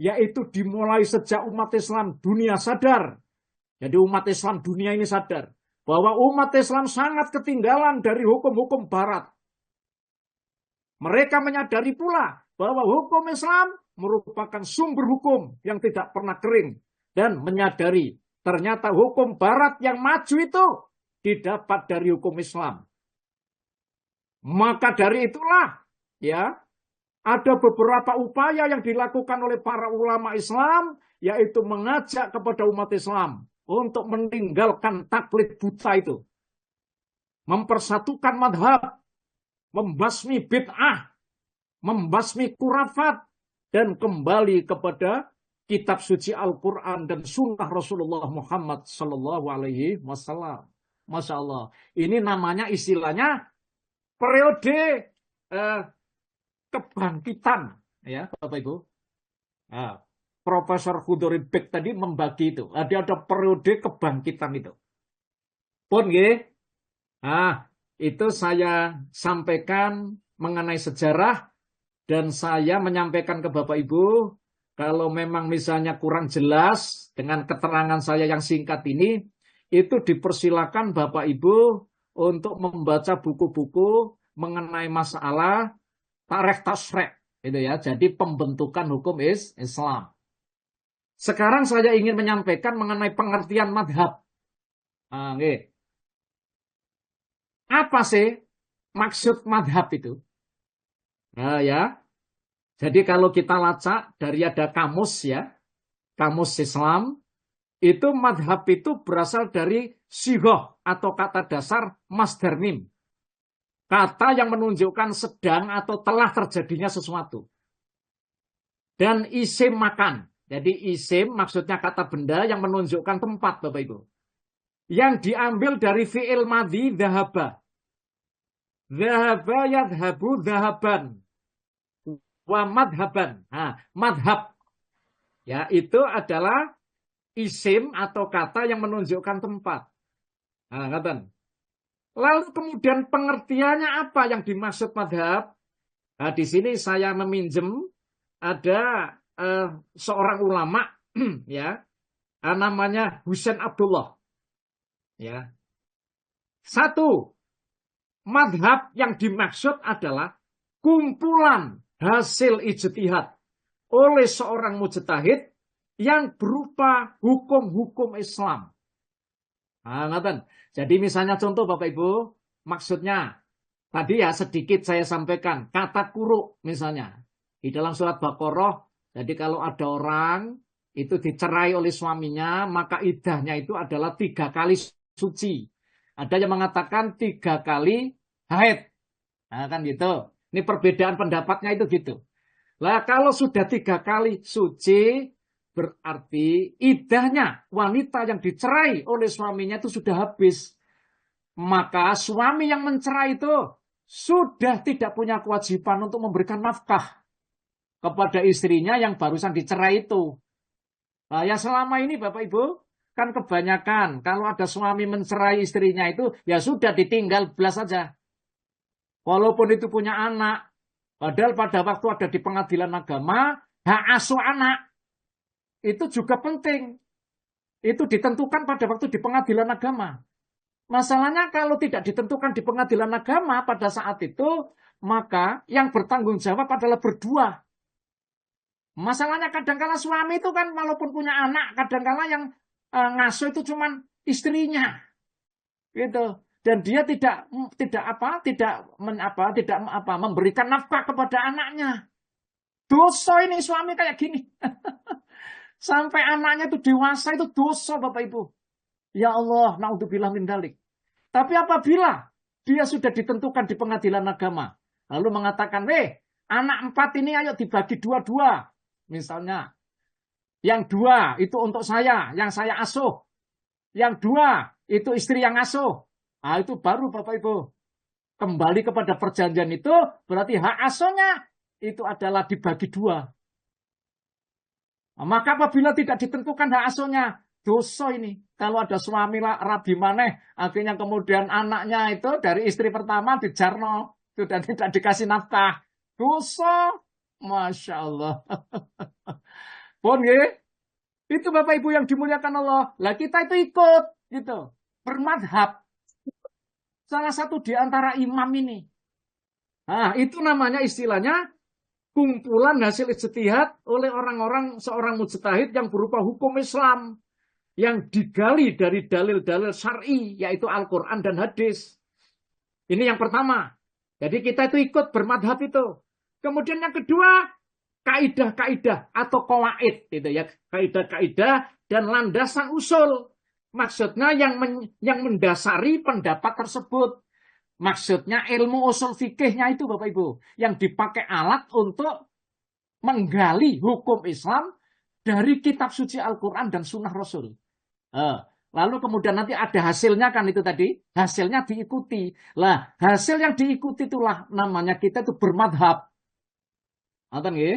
yaitu dimulai sejak umat Islam dunia sadar. Jadi umat Islam dunia ini sadar bahwa umat Islam sangat ketinggalan dari hukum-hukum Barat. Mereka menyadari pula bahwa hukum Islam merupakan sumber hukum yang tidak pernah kering, dan menyadari ternyata hukum Barat yang maju itu didapat dari hukum Islam. Maka dari itulah ya, ada beberapa upaya yang dilakukan oleh para ulama Islam, yaitu mengajak kepada umat Islam untuk meninggalkan taklid buta itu, mempersatukan madhab, membasmi bid'ah, membasmi kurafat, dan kembali kepada kitab suci Al-Quran dan sunnah Rasulullah Muhammad Sallallahu Alaihi Wasallam. Masya Allah, ini namanya istilahnya periode kebangkitan, ya Bapak Ibu. Nah, Profesor Khudori Bek tadi membagi itu. Ada periode kebangkitan itu. Pun itu saya sampaikan mengenai sejarah, dan saya menyampaikan ke Bapak Ibu, kalau memang misalnya kurang jelas dengan keterangan saya yang singkat ini, itu dipersilakan Bapak Ibu untuk membaca buku-buku mengenai masalah tarikh tasrih, itu ya. Jadi pembentukan hukum Islam. Sekarang saya ingin menyampaikan mengenai pengertian madhab. Apa sih maksud madhab itu? Nah, ya. Jadi kalau kita lacak dari ada kamus ya, kamus Islam, itu madhab itu berasal dari sighah atau kata dasar masdar mim. Kata yang menunjukkan sedang atau telah terjadinya sesuatu. Dan isim makan. Jadi isim maksudnya kata benda yang menunjukkan tempat, Bapak Ibu. Yang diambil dari fi'il madhi dhahaba. Dhahaba yadhabu dhahaban. Wa madhaban. Nah, madhab. Ya, itu adalah isim atau kata yang menunjukkan tempat. Nah, katakan. Lalu kemudian pengertiannya apa yang dimaksud madhab? Nah, di sini saya meminjem ada seorang ulama ya, namanya Husain Abdullah. Ya. Satu, madhab yang dimaksud adalah kumpulan hasil ijtihad oleh seorang mujtahid yang berupa hukum-hukum Islam. Nah, jadi misalnya contoh Bapak Ibu, maksudnya tadi ya sedikit saya sampaikan, kata kuruk misalnya. Di dalam surat Baqarah, jadi kalau ada orang itu dicerai oleh suaminya, maka iddahnya itu adalah 3 kali suci. Ada yang mengatakan 3 kali haid. Nah, kan gitu. Ini perbedaan pendapatnya itu gitu. Lah kalau sudah 3 kali suci, berarti iddahnya wanita yang dicerai oleh suaminya itu sudah habis. Maka suami yang mencerai itu sudah tidak punya kewajiban untuk memberikan nafkah kepada istrinya yang barusan dicerai itu. Nah, ya selama ini Bapak Ibu, kan kebanyakan kalau ada suami mencerai istrinya itu, ya sudah ditinggal belas saja. Walaupun itu punya anak, padahal pada waktu ada di pengadilan agama, hak asuh anak itu juga penting. Itu ditentukan pada waktu di pengadilan agama. Masalahnya kalau tidak ditentukan di pengadilan agama pada saat itu, maka yang bertanggung jawab adalah berdua. Masalahnya kadang-kala suami itu kan walaupun punya anak, kadang-kala yang ngasuh itu cuman istrinya. Gitu. Dan dia tidak memberikan nafkah kepada anaknya. Dosa ini suami kayak gini. Sampai anaknya itu dewasa itu dosa Bapak Ibu. Ya Allah, naudzubillah min dzalik. Tapi apabila dia sudah ditentukan di pengadilan agama, lalu mengatakan, anak 4 ini ayo dibagi 2-2. Misalnya, yang 2 itu untuk saya, yang saya asuh. Yang 2 itu istri yang asuh. Nah, itu baru Bapak Ibu. Kembali kepada perjanjian itu berarti hak asuhnya itu adalah dibagi dua. Nah, maka apabila tidak ditentukan hak asuhnya, dosa ini. Kalau ada suami rabi maneh, akhirnya kemudian anaknya itu dari istri pertama dijarno, sudah tidak dikasih nafkah. Dosa. Masya Allah. Pun ya, itu Bapak Ibu yang dimuliakan Allah. Lah kita itu ikut gitu. Bermadhab. Salah satu di antara imam ini. Nah, itu namanya istilahnya kumpulan hasil ijtihad oleh orang-orang seorang mujtahid yang berupa hukum Islam yang digali dari dalil-dalil syar'i yaitu Al-Qur'an dan hadis. Ini yang pertama. Jadi kita itu ikut bermadhab itu. Kemudian yang kedua, kaidah-kaidah atau qawaid itu ya, kaidah-kaidah dan landasan usul. Maksudnya yang mendasari pendapat tersebut. Maksudnya ilmu usul fikihnya itu Bapak Ibu. Yang dipakai alat untuk menggali hukum Islam dari kitab suci Al-Quran dan sunnah Rasul. Lalu kemudian nanti ada hasilnya kan itu tadi. Hasilnya diikuti. Lah hasil yang diikuti itulah namanya kita itu bermadhab. Nonton ya?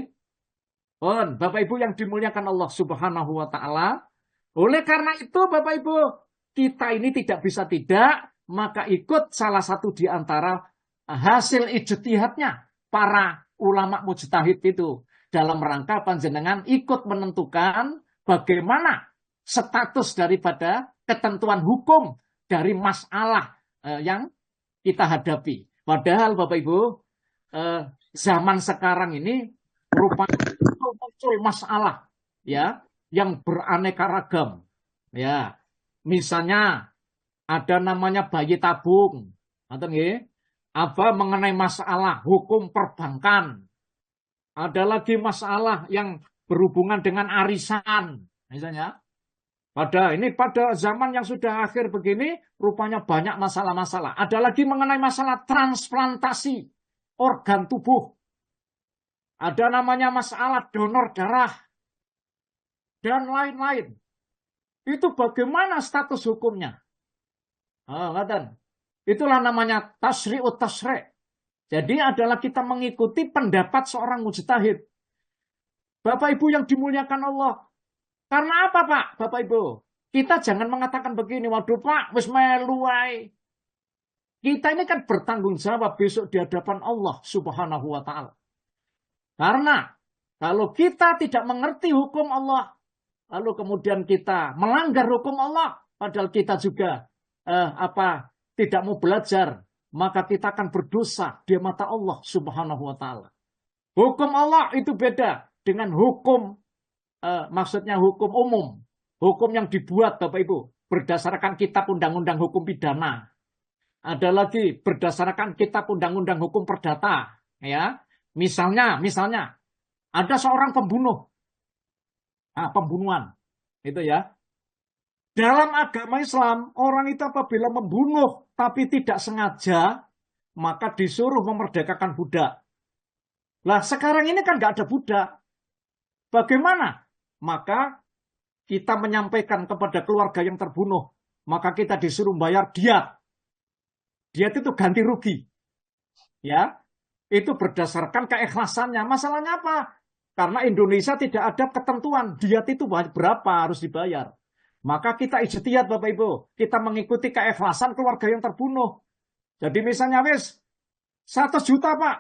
Bapak Ibu yang dimuliakan Allah Subhanahu wa Ta'ala. Oleh karena itu Bapak Ibu, kita ini tidak bisa tidak, maka ikut salah satu di antara hasil ijtihadnya para ulama mujtahid itu dalam rangka panjenengan ikut menentukan bagaimana status daripada ketentuan hukum dari masalah yang kita hadapi. Padahal Bapak Ibu, zaman sekarang ini merupakan muncul masalah ya yang beraneka ragam. Ya, misalnya ada namanya bayi tabung, apa mengenai masalah hukum perbankan. Ada lagi masalah yang berhubungan dengan arisan, misalnya. Pada zaman yang sudah akhir begini, rupanya banyak masalah-masalah. Ada lagi mengenai masalah transplantasi organ tubuh. Ada namanya masalah donor darah. Dan lain-lain. Itu bagaimana status hukumnya? Itulah namanya tasri'ut tasri'. Jadi adalah kita mengikuti pendapat seorang mujtahid. Bapak Ibu yang dimuliakan Allah. Karena apa Pak? Bapak Ibu. Kita jangan mengatakan begini. Waduh Pak, wis melu wae. Kita ini kan bertanggung jawab besok di hadapan Allah Subhanahu wa Ta'ala. Karena kalau kita tidak mengerti hukum Allah, lalu kemudian kita melanggar hukum Allah, padahal kita juga tidak mau belajar, maka kita akan berdosa di mata Allah Subhanahu wa Ta'ala. Hukum Allah itu beda dengan hukum, maksudnya hukum umum, hukum yang dibuat Bapak Ibu berdasarkan kitab undang-undang hukum pidana. Ada lagi berdasarkan kitab undang-undang hukum perdata, ya. Misalnya ada seorang pembunuh, pembunuhan, itu ya. Dalam agama Islam, orang itu apabila membunuh tapi tidak sengaja, maka disuruh memerdekakan budak. Lah sekarang ini kan nggak ada budak. Bagaimana? Maka kita menyampaikan kepada keluarga yang terbunuh, maka kita disuruh bayar diat. Diat itu ganti rugi. Ya. Itu berdasarkan keikhlasannya. Masalahnya apa? Karena Indonesia tidak ada ketentuan diat itu berapa harus dibayar. Maka kita ijtihad Bapak Ibu. Kita mengikuti keikhlasan keluarga yang terbunuh. Jadi misalnya 100 juta Pak.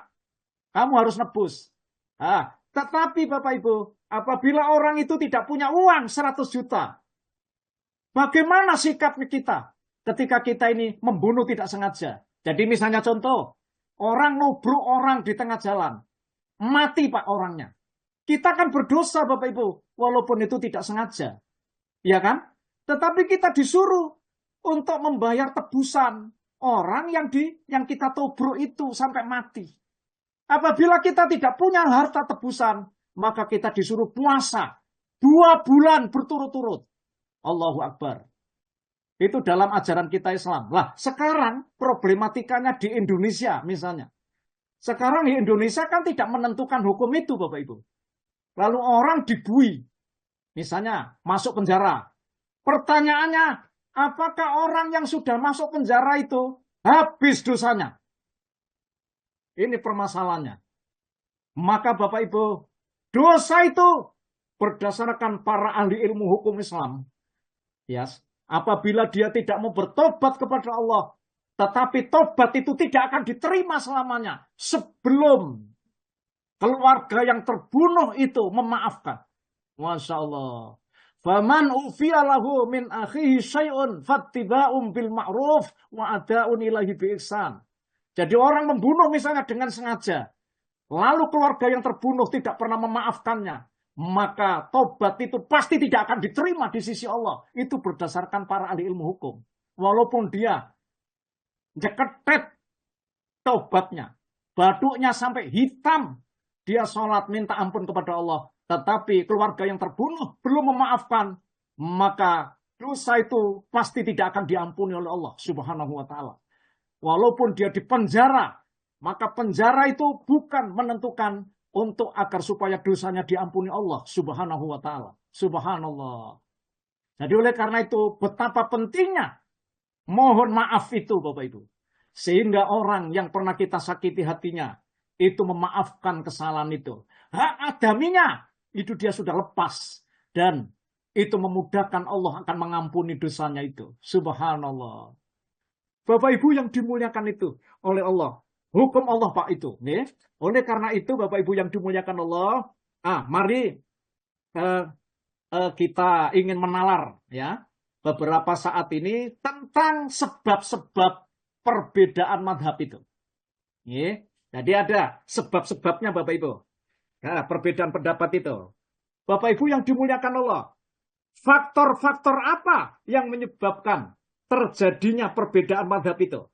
Kamu harus nebus. Tetapi Bapak Ibu, apabila orang itu tidak punya uang 100 juta. Bagaimana sikap kita ketika kita ini membunuh tidak sengaja? Jadi misalnya contoh. Orang nubruk orang di tengah jalan. Mati Pak orangnya. Kita kan berdosa Bapak Ibu. Walaupun itu tidak sengaja. Ya kan? Tetapi kita disuruh untuk membayar tebusan. Orang yang kita tubruk itu sampai mati. Apabila kita tidak punya harta tebusan. Maka kita disuruh puasa. 2 bulan berturut-turut. Allahu Akbar. Itu dalam ajaran kita Islam. Lah, sekarang problematikanya di Indonesia misalnya. Sekarang di Indonesia kan tidak menentukan hukum itu, Bapak Ibu. Lalu orang dibui. Misalnya, masuk penjara. Pertanyaannya, apakah orang yang sudah masuk penjara itu habis dosanya? Ini permasalahannya. Maka Bapak Ibu, dosa itu berdasarkan para ahli ilmu hukum Islam, ya, apabila dia tidak mau bertobat kepada Allah, tetapi tobat itu tidak akan diterima selamanya sebelum keluarga yang terbunuh itu memaafkan. Masya Allah. Faman ufiya lahu min akhihi syai'un fattiba'um bil ma'ruf wa ada'un ilahi bi ihsan. Jadi orang membunuh misalnya dengan sengaja, lalu keluarga yang terbunuh tidak pernah memaafkannya, maka tobat itu pasti tidak akan diterima di sisi Allah. Itu berdasarkan para ahli ilmu hukum. Walaupun dia jeketet tobatnya, baduknya sampai hitam, dia sholat minta ampun kepada Allah, tetapi keluarga yang terbunuh belum memaafkan, maka dosa itu pasti tidak akan diampuni oleh Allah Subhanahu wa Ta'ala. Walaupun dia di penjara, maka penjara itu bukan menentukan untuk agar supaya dosanya diampuni Allah Subhanahu wa Ta'ala. Subhanallah. Jadi oleh karena itu betapa pentingnya mohon maaf itu Bapak Ibu. Sehingga orang yang pernah kita sakiti hatinya itu memaafkan kesalahan itu. Hak adaminya itu dia sudah lepas. Dan itu memudahkan Allah akan mengampuni dosanya itu. Subhanallah. Bapak Ibu yang dimuliakan itu oleh Allah. Hukum Allah Pak itu. Nih. Oleh karena itu Bapak Ibu yang dimuliakan Allah. Mari kita ingin menalar ya beberapa saat ini tentang sebab-sebab perbedaan madhab itu. Nih. Jadi ada sebab-sebabnya Bapak Ibu. Nah, perbedaan pendapat itu. Bapak Ibu yang dimuliakan Allah. Faktor-faktor apa yang menyebabkan terjadinya perbedaan madhab itu?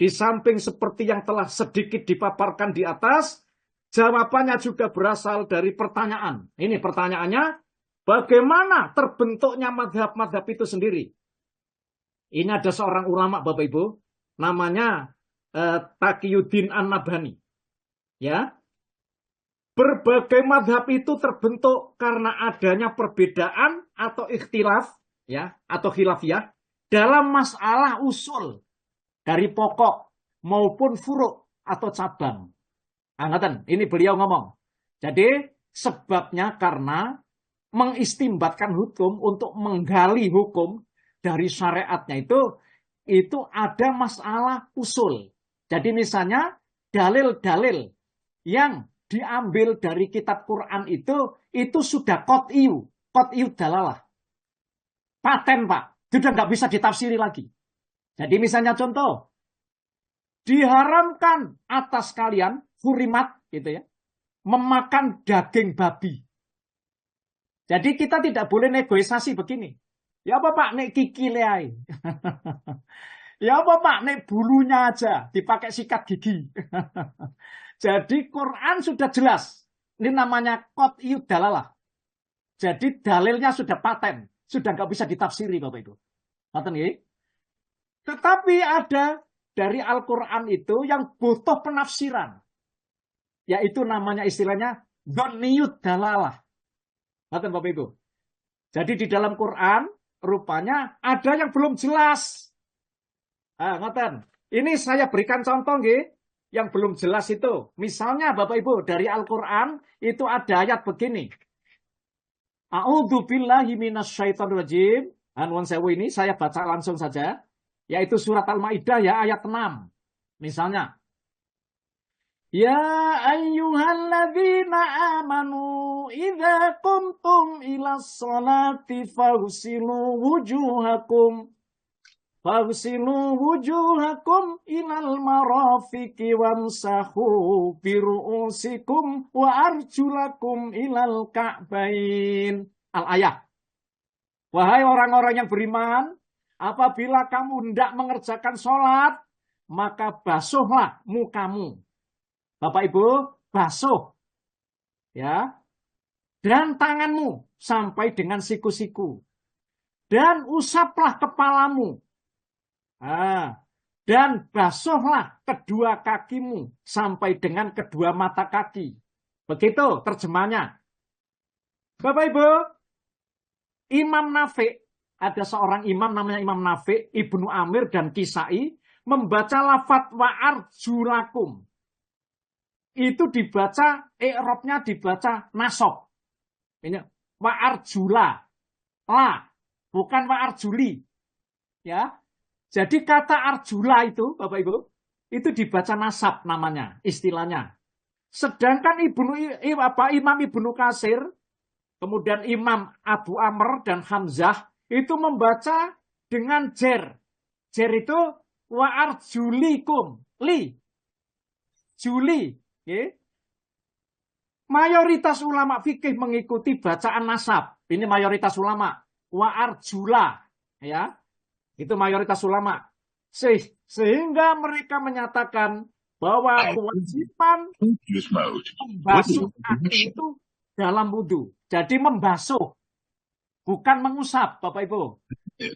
Di samping seperti yang telah sedikit dipaparkan di atas, jawabannya juga berasal dari pertanyaan. Ini pertanyaannya, bagaimana terbentuknya madhab-madhab itu sendiri? Ini ada seorang ulama Bapak Ibu, namanya Taqiyuddin An-Nabhani. Ya, berbagai madhab itu terbentuk karena adanya perbedaan atau ikhtilaf, ya, atau khilafiyah dalam masalah usul dari pokok maupun furuk atau cabang. Angkatan, ini beliau ngomong. Jadi sebabnya karena mengistimbatkan hukum untuk menggali hukum dari syariatnya itu ada masalah usul. Jadi misalnya dalil-dalil yang diambil dari kitab Quran itu sudah qat'iyu dalalah. Paten Pak, sudah nggak bisa ditafsiri lagi. Jadi misalnya contoh, diharamkan atas kalian, hurimat gitu ya, memakan daging babi. Jadi kita tidak boleh negosiasi begini. Ya apa Pak, nek kiki leai. Ya apa Pak, nek bulunya aja dipakai sikat gigi. Jadi Quran sudah jelas. Ini namanya qat'iyu dalalah. Jadi dalilnya sudah paten, sudah nggak bisa ditafsiri Bapak Ibu. Ngerti nggih? Tetapi ada dari Al-Quran itu yang butuh penafsiran. Yaitu namanya istilahnya dhanniyud dalalah. Ngerti Bapak Ibu? Jadi di dalam Quran rupanya ada yang belum jelas. Ngerti? Ini saya berikan contoh nggih. Yang belum jelas itu. Misalnya Bapak Ibu dari Al-Quran itu ada ayat begini. A'udzu billahi minasyaitonir rajim. Nuwun sewu ini saya baca langsung saja. Yaitu surat Al-Maidah ya ayat 6. Misalnya. Ya ayyuhalladzina amanu idza qumtum ilas sholati faghsilu wujuhakum ilal marafiqi wamsahu biru'usikum wa arjulakum ilal ka'bain. Al-ayah. Wahai orang-orang yang beriman, apabila kamu hendak mengerjakan sholat, maka basuhlah mukamu. Bapak Ibu, basuh. Ya. Dan tanganmu sampai dengan siku-siku. Dan usaplah kepalamu. Dan basuhlah kedua kakimu sampai dengan kedua mata kaki. Begitu terjemahnya. Bapak Ibu, Imam Nafi' ada seorang imam namanya Imam Nafi, Ibnu Amir dan Kisai membaca lafadz wa arjulakum. Itu dibaca i'rabnya dibaca nasab. Ini wa arjula. La, bukan wa arjuli. Ya. Jadi kata arjula itu Bapak Ibu, itu dibaca nasab namanya, istilahnya. Sedangkan Imam Ibnu Katsir, kemudian Imam Abu Amr dan Hamzah itu membaca dengan jer. Jer itu wa arjulikum. Li. Juli. Okay. Mayoritas ulama fikih mengikuti bacaan nasab. Ini mayoritas ulama. Wa arjula. Ya. Itu mayoritas ulama. Sehingga mereka menyatakan bahwa kewajiban membasuh kaki itu dalam wudhu. Jadi membasuh. Bukan mengusap, Bapak Ibu.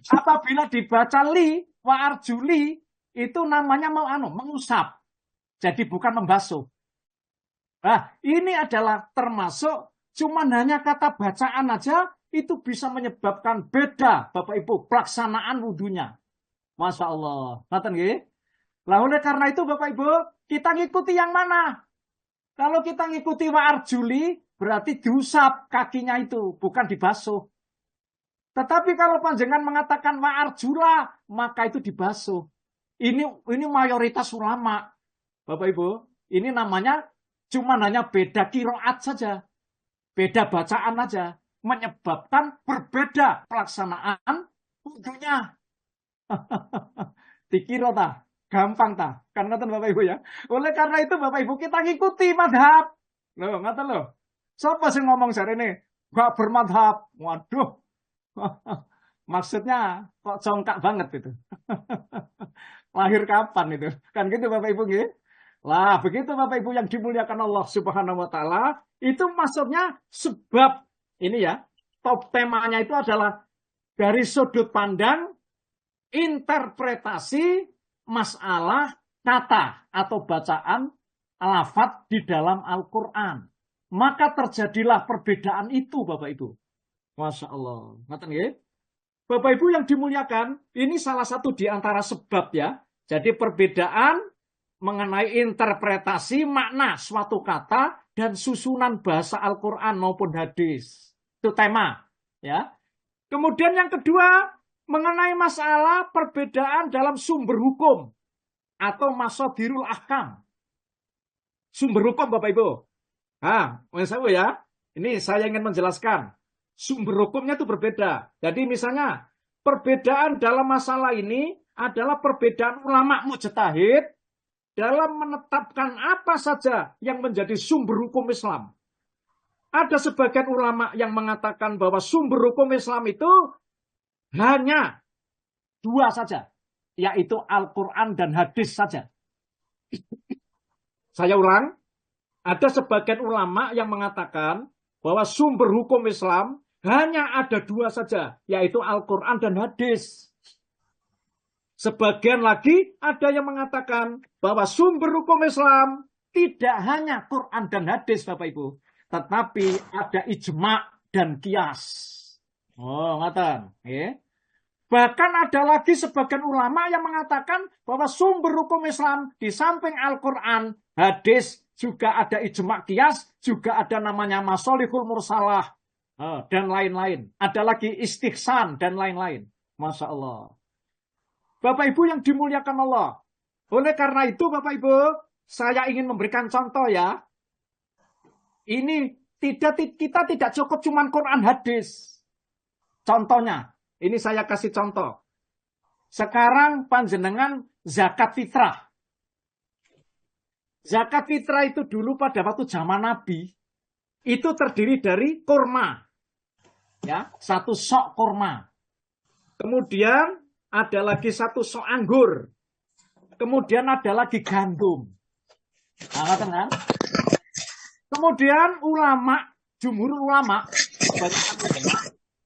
Apabila dibaca li, wa arjuli, itu namanya mengusap. Jadi bukan membasuh. Nah, ini adalah termasuk cuman hanya kata bacaan aja itu bisa menyebabkan beda, Bapak Ibu, pelaksanaan wudhunya. Masya Allah. Ngerti nggih? Lah oleh karena itu Bapak Ibu, kita ngikuti yang mana? Kalau kita ngikuti wa arjuli, berarti diusap kakinya itu, bukan dibasuh. Tetapi kalau panjenengan mengatakan wa arjula, maka itu dibasuh. Ini mayoritas ulama. Bapak Ibu, ini namanya cuma hanya beda kiroat saja. Beda bacaan aja. Menyebabkan berbeda pelaksanaan wudhunya. Dikira tak? Gampang tak? Kan ngaten Bapak Ibu ya. Oleh karena itu Bapak Ibu kita ngikuti madhab. Loh, ngaten loh. Siapa sih ngomong hari ini? Gak bermadhab. Waduh. Maksudnya kok congkak banget itu. Lahir kapan itu? Kan gitu Bapak Ibu nggih? Lah, begitu Bapak Ibu yang dimuliakan Allah Subhanahu wa taala, itu maksudnya sebab ini ya, top temanya itu adalah dari sudut pandang interpretasi masalah kata atau bacaan lafadz di dalam Al-Qur'an. Maka terjadilah perbedaan itu Bapak Ibu. Masya Allah. Bapak Ibu yang dimuliakan, ini salah satu di antara sebab ya. Jadi perbedaan mengenai interpretasi makna suatu kata dan susunan bahasa Al-Quran maupun hadis. Itu tema. Ya. Kemudian yang kedua, mengenai masalah perbedaan dalam sumber hukum atau masadirul ahkam. Sumber hukum Bapak Ibu. Ya. Ini saya ingin menjelaskan. Sumber hukumnya itu berbeda. Jadi misalnya perbedaan dalam masalah ini adalah perbedaan ulama mujtahid dalam menetapkan apa saja yang menjadi sumber hukum Islam. Ada sebagian ulama yang mengatakan bahwa sumber hukum Islam itu hanya dua saja, yaitu Al-Quran dan hadis saja. Saya ulang, ada sebagian ulama yang mengatakan bahwa sumber hukum Islam hanya ada dua saja, yaitu Al-Quran dan hadis. Sebagian lagi ada yang mengatakan bahwa sumber hukum Islam tidak hanya Quran dan hadis, Bapak Ibu, tetapi ada ijma' dan kias. Oh, ngatan. Bahkan ada lagi sebagian ulama yang mengatakan bahwa sumber hukum Islam di samping Al-Quran, hadis, juga ada ijma' kias, juga ada namanya masolihul mursalah, dan lain-lain. Ada lagi istihsan dan lain-lain. Masya Allah. Bapak Ibu yang dimuliakan Allah. Oleh karena itu Bapak Ibu, saya ingin memberikan contoh ya. Ini kita tidak cukup cuma Quran hadis. Contohnya, ini saya kasih contoh. Sekarang panjenengan zakat fitrah. Zakat fitrah itu dulu pada waktu zaman Nabi, itu terdiri dari kurma. Ya, satu sok kurma. Kemudian ada lagi satu sok anggur. Kemudian ada lagi gandum. Nah, kemudian ulama, jumhur ulama,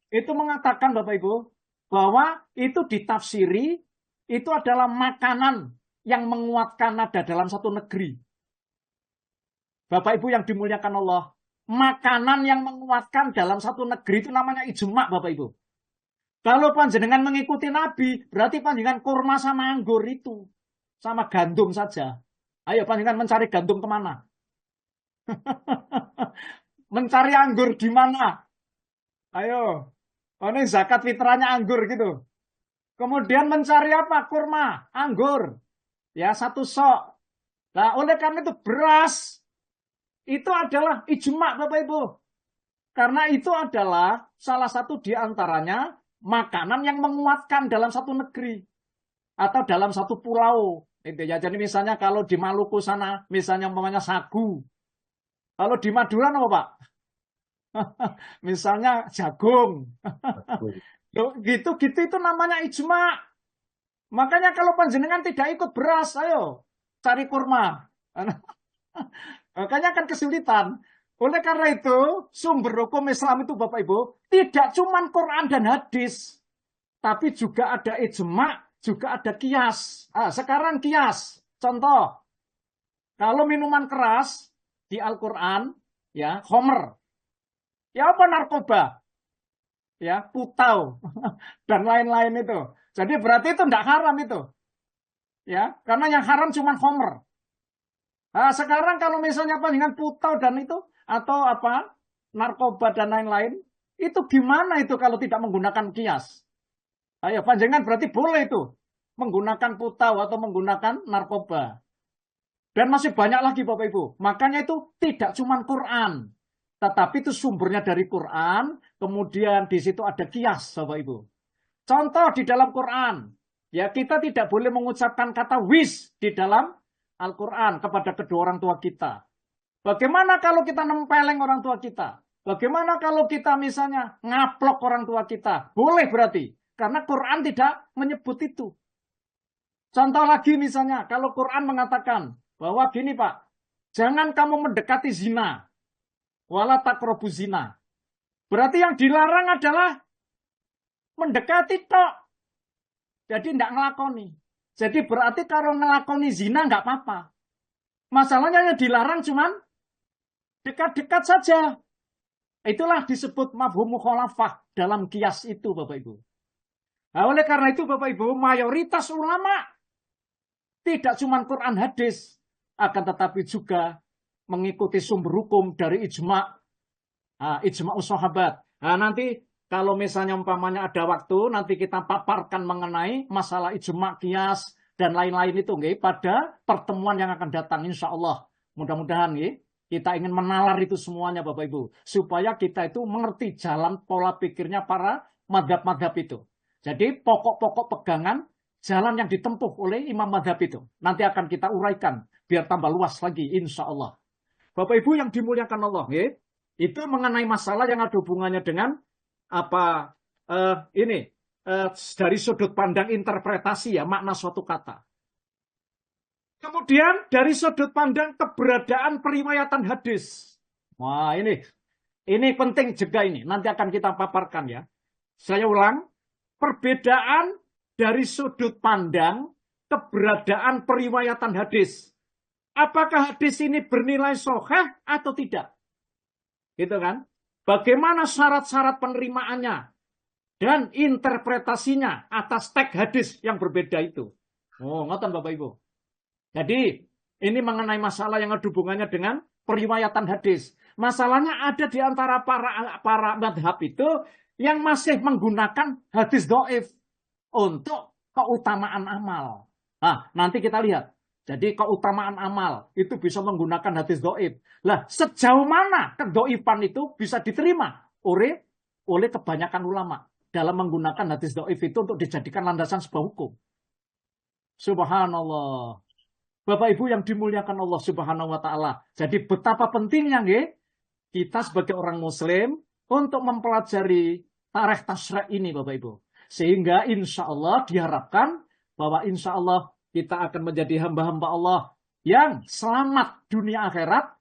itu mengatakan Bapak Ibu, bahwa itu ditafsiri, itu adalah makanan yang menguatkan nada dalam satu negeri. Bapak Ibu yang dimuliakan Allah, makanan yang menguatkan dalam satu negeri itu namanya ijma' Bapak Ibu. Kalau panjenengan mengikuti Nabi, berarti panjenengan kurma sama anggur itu. Sama gandum saja. Ayo panjenengan mencari gandum kemana? Mencari anggur di mana? Ayo. Oh, ini zakat fitrahnya anggur gitu. Kemudian mencari apa? Kurma, anggur. Ya, satu sok. Nah, oleh karena itu beras itu adalah ijma, Bapak Ibu. Karena itu adalah salah satu di antaranya makanan yang menguatkan dalam satu negeri atau dalam satu pulau. Itu ya. Jadi misalnya kalau di Maluku sana, misalnya umpamanya sagu. Kalau di Madura apa, Pak? Misalnya jagung. Gitu-gitu itu namanya ijma. Makanya kalau panjenengan tidak ikut beras, ayo cari kurma. Makanya akan kesulitan. Oleh karena itu, sumber hukum Islam itu Bapak Ibu, tidak cuma Quran dan hadis, tapi juga ada ijma, juga ada kias. Sekarang kias. Contoh, kalau minuman keras di Al-Quran, ya, Homer. Ya apa narkoba? Ya, putau dan lain-lain itu. Jadi berarti itu tidak haram itu. Ya, karena yang haram cuma Homer. Nah, sekarang kalau misalnya apa dengan putau dan itu atau apa narkoba dan lain-lain, itu gimana itu kalau tidak menggunakan kias? Ayo, panjangan berarti boleh itu menggunakan putau atau menggunakan narkoba. Dan masih banyak lagi Bapak Ibu. Makanya itu tidak cuma Quran, tetapi itu sumbernya dari Quran, kemudian di situ ada kias Bapak Ibu. Contoh di dalam Quran, ya kita tidak boleh mengucapkan kata wis di dalam Al-Quran kepada kedua orang tua kita. Bagaimana kalau kita nempeleng orang tua kita? Bagaimana kalau kita misalnya ngaplok orang tua kita? Boleh berarti. Karena Quran tidak menyebut itu. Contoh lagi misalnya, kalau Quran mengatakan bahwa gini Pak, jangan kamu mendekati zina. Wala taqrabu zina. Berarti yang dilarang adalah mendekati tok. Jadi tidak ngelakoni. Jadi berarti kalau ngelakoni zina nggak apa-apa. Masalahnya yang dilarang cuman dekat-dekat saja. Itulah disebut mafhum mukhalafah dalam kias itu Bapak Ibu. Nah, oleh karena itu Bapak Ibu, mayoritas ulama tidak cuma Quran hadis, akan tetapi juga mengikuti sumber hukum dari ijma, ijma sahabat. Nah, nanti kalau misalnya umpamanya ada waktu, nanti kita paparkan mengenai masalah ijma, kias, dan lain-lain itu pada pertemuan yang akan datang, insya Allah. Mudah-mudahan kita ingin menalar itu semuanya Bapak Ibu. Supaya kita itu mengerti jalan pola pikirnya para madhab-madhab itu. Jadi pokok-pokok pegangan, jalan yang ditempuh oleh imam madhab itu. Nanti akan kita uraikan, biar tambah luas lagi, insya Allah. Bapak Ibu yang dimuliakan Allah, itu mengenai masalah yang ada hubungannya dengan apa dari sudut pandang interpretasi ya makna suatu kata. Kemudian dari sudut pandang keberadaan periwayatan hadis. Wah ini penting juga ini. Nanti akan kita paparkan ya. Saya ulang, perbedaan dari sudut pandang keberadaan periwayatan hadis. Apakah hadis ini bernilai sahih atau tidak? Gitu kan? Bagaimana syarat-syarat penerimaannya dan interpretasinya atas teks hadis yang berbeda itu. Oh, ngoten Bapak Ibu. Jadi, ini mengenai masalah yang ada hubungannya dengan periwayatan hadis. Masalahnya ada di antara para madhab itu yang masih menggunakan hadis dhaif untuk keutamaan amal. Nah, nanti kita lihat. Jadi keutamaan amal itu bisa menggunakan hadis dhaif. Lah, sejauh mana kedhaifan itu bisa diterima oleh kebanyakan ulama dalam menggunakan hadis dhaif itu untuk dijadikan landasan sebuah hukum. Subhanallah. Bapak Ibu yang dimuliakan Allah Subhanahu wa taala. Jadi betapa pentingnya kita sebagai orang muslim untuk mempelajari tarikh tasyri' ini Bapak Ibu. Sehingga insya Allah diharapkan bahwa insya Allah kita akan menjadi hamba-hamba Allah yang selamat dunia akhirat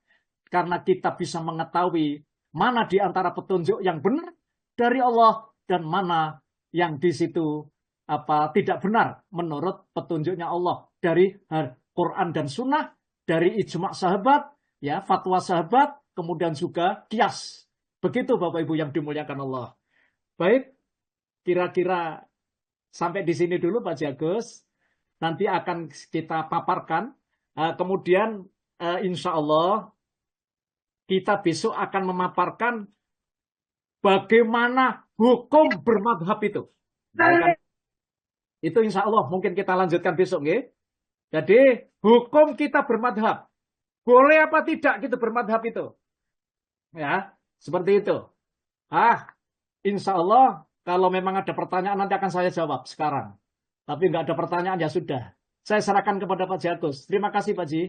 karena kita bisa mengetahui mana di antara petunjuk yang benar dari Allah dan mana yang di situ tidak benar menurut petunjuknya Allah dari Quran dan Sunnah, dari ijma sahabat, ya fatwa sahabat, kemudian juga kias. Begitu Bapak Ibu yang dimuliakan Allah. Baik, kira-kira sampai di sini dulu Pak Jagus. Nanti akan kita paparkan. Kemudian insya Allah kita besok akan memaparkan bagaimana hukum bermadhab itu. Itu insya Allah mungkin kita lanjutkan besok. Nggih. Jadi hukum kita bermadhab. Boleh apa tidak gitu bermadhab itu. Ya, seperti itu. Insya Allah kalau memang ada pertanyaan nanti akan saya jawab sekarang. Tapi nggak ada pertanyaan ya sudah. Saya serahkan kepada Pak Jatus. Terima kasih Pak Ji.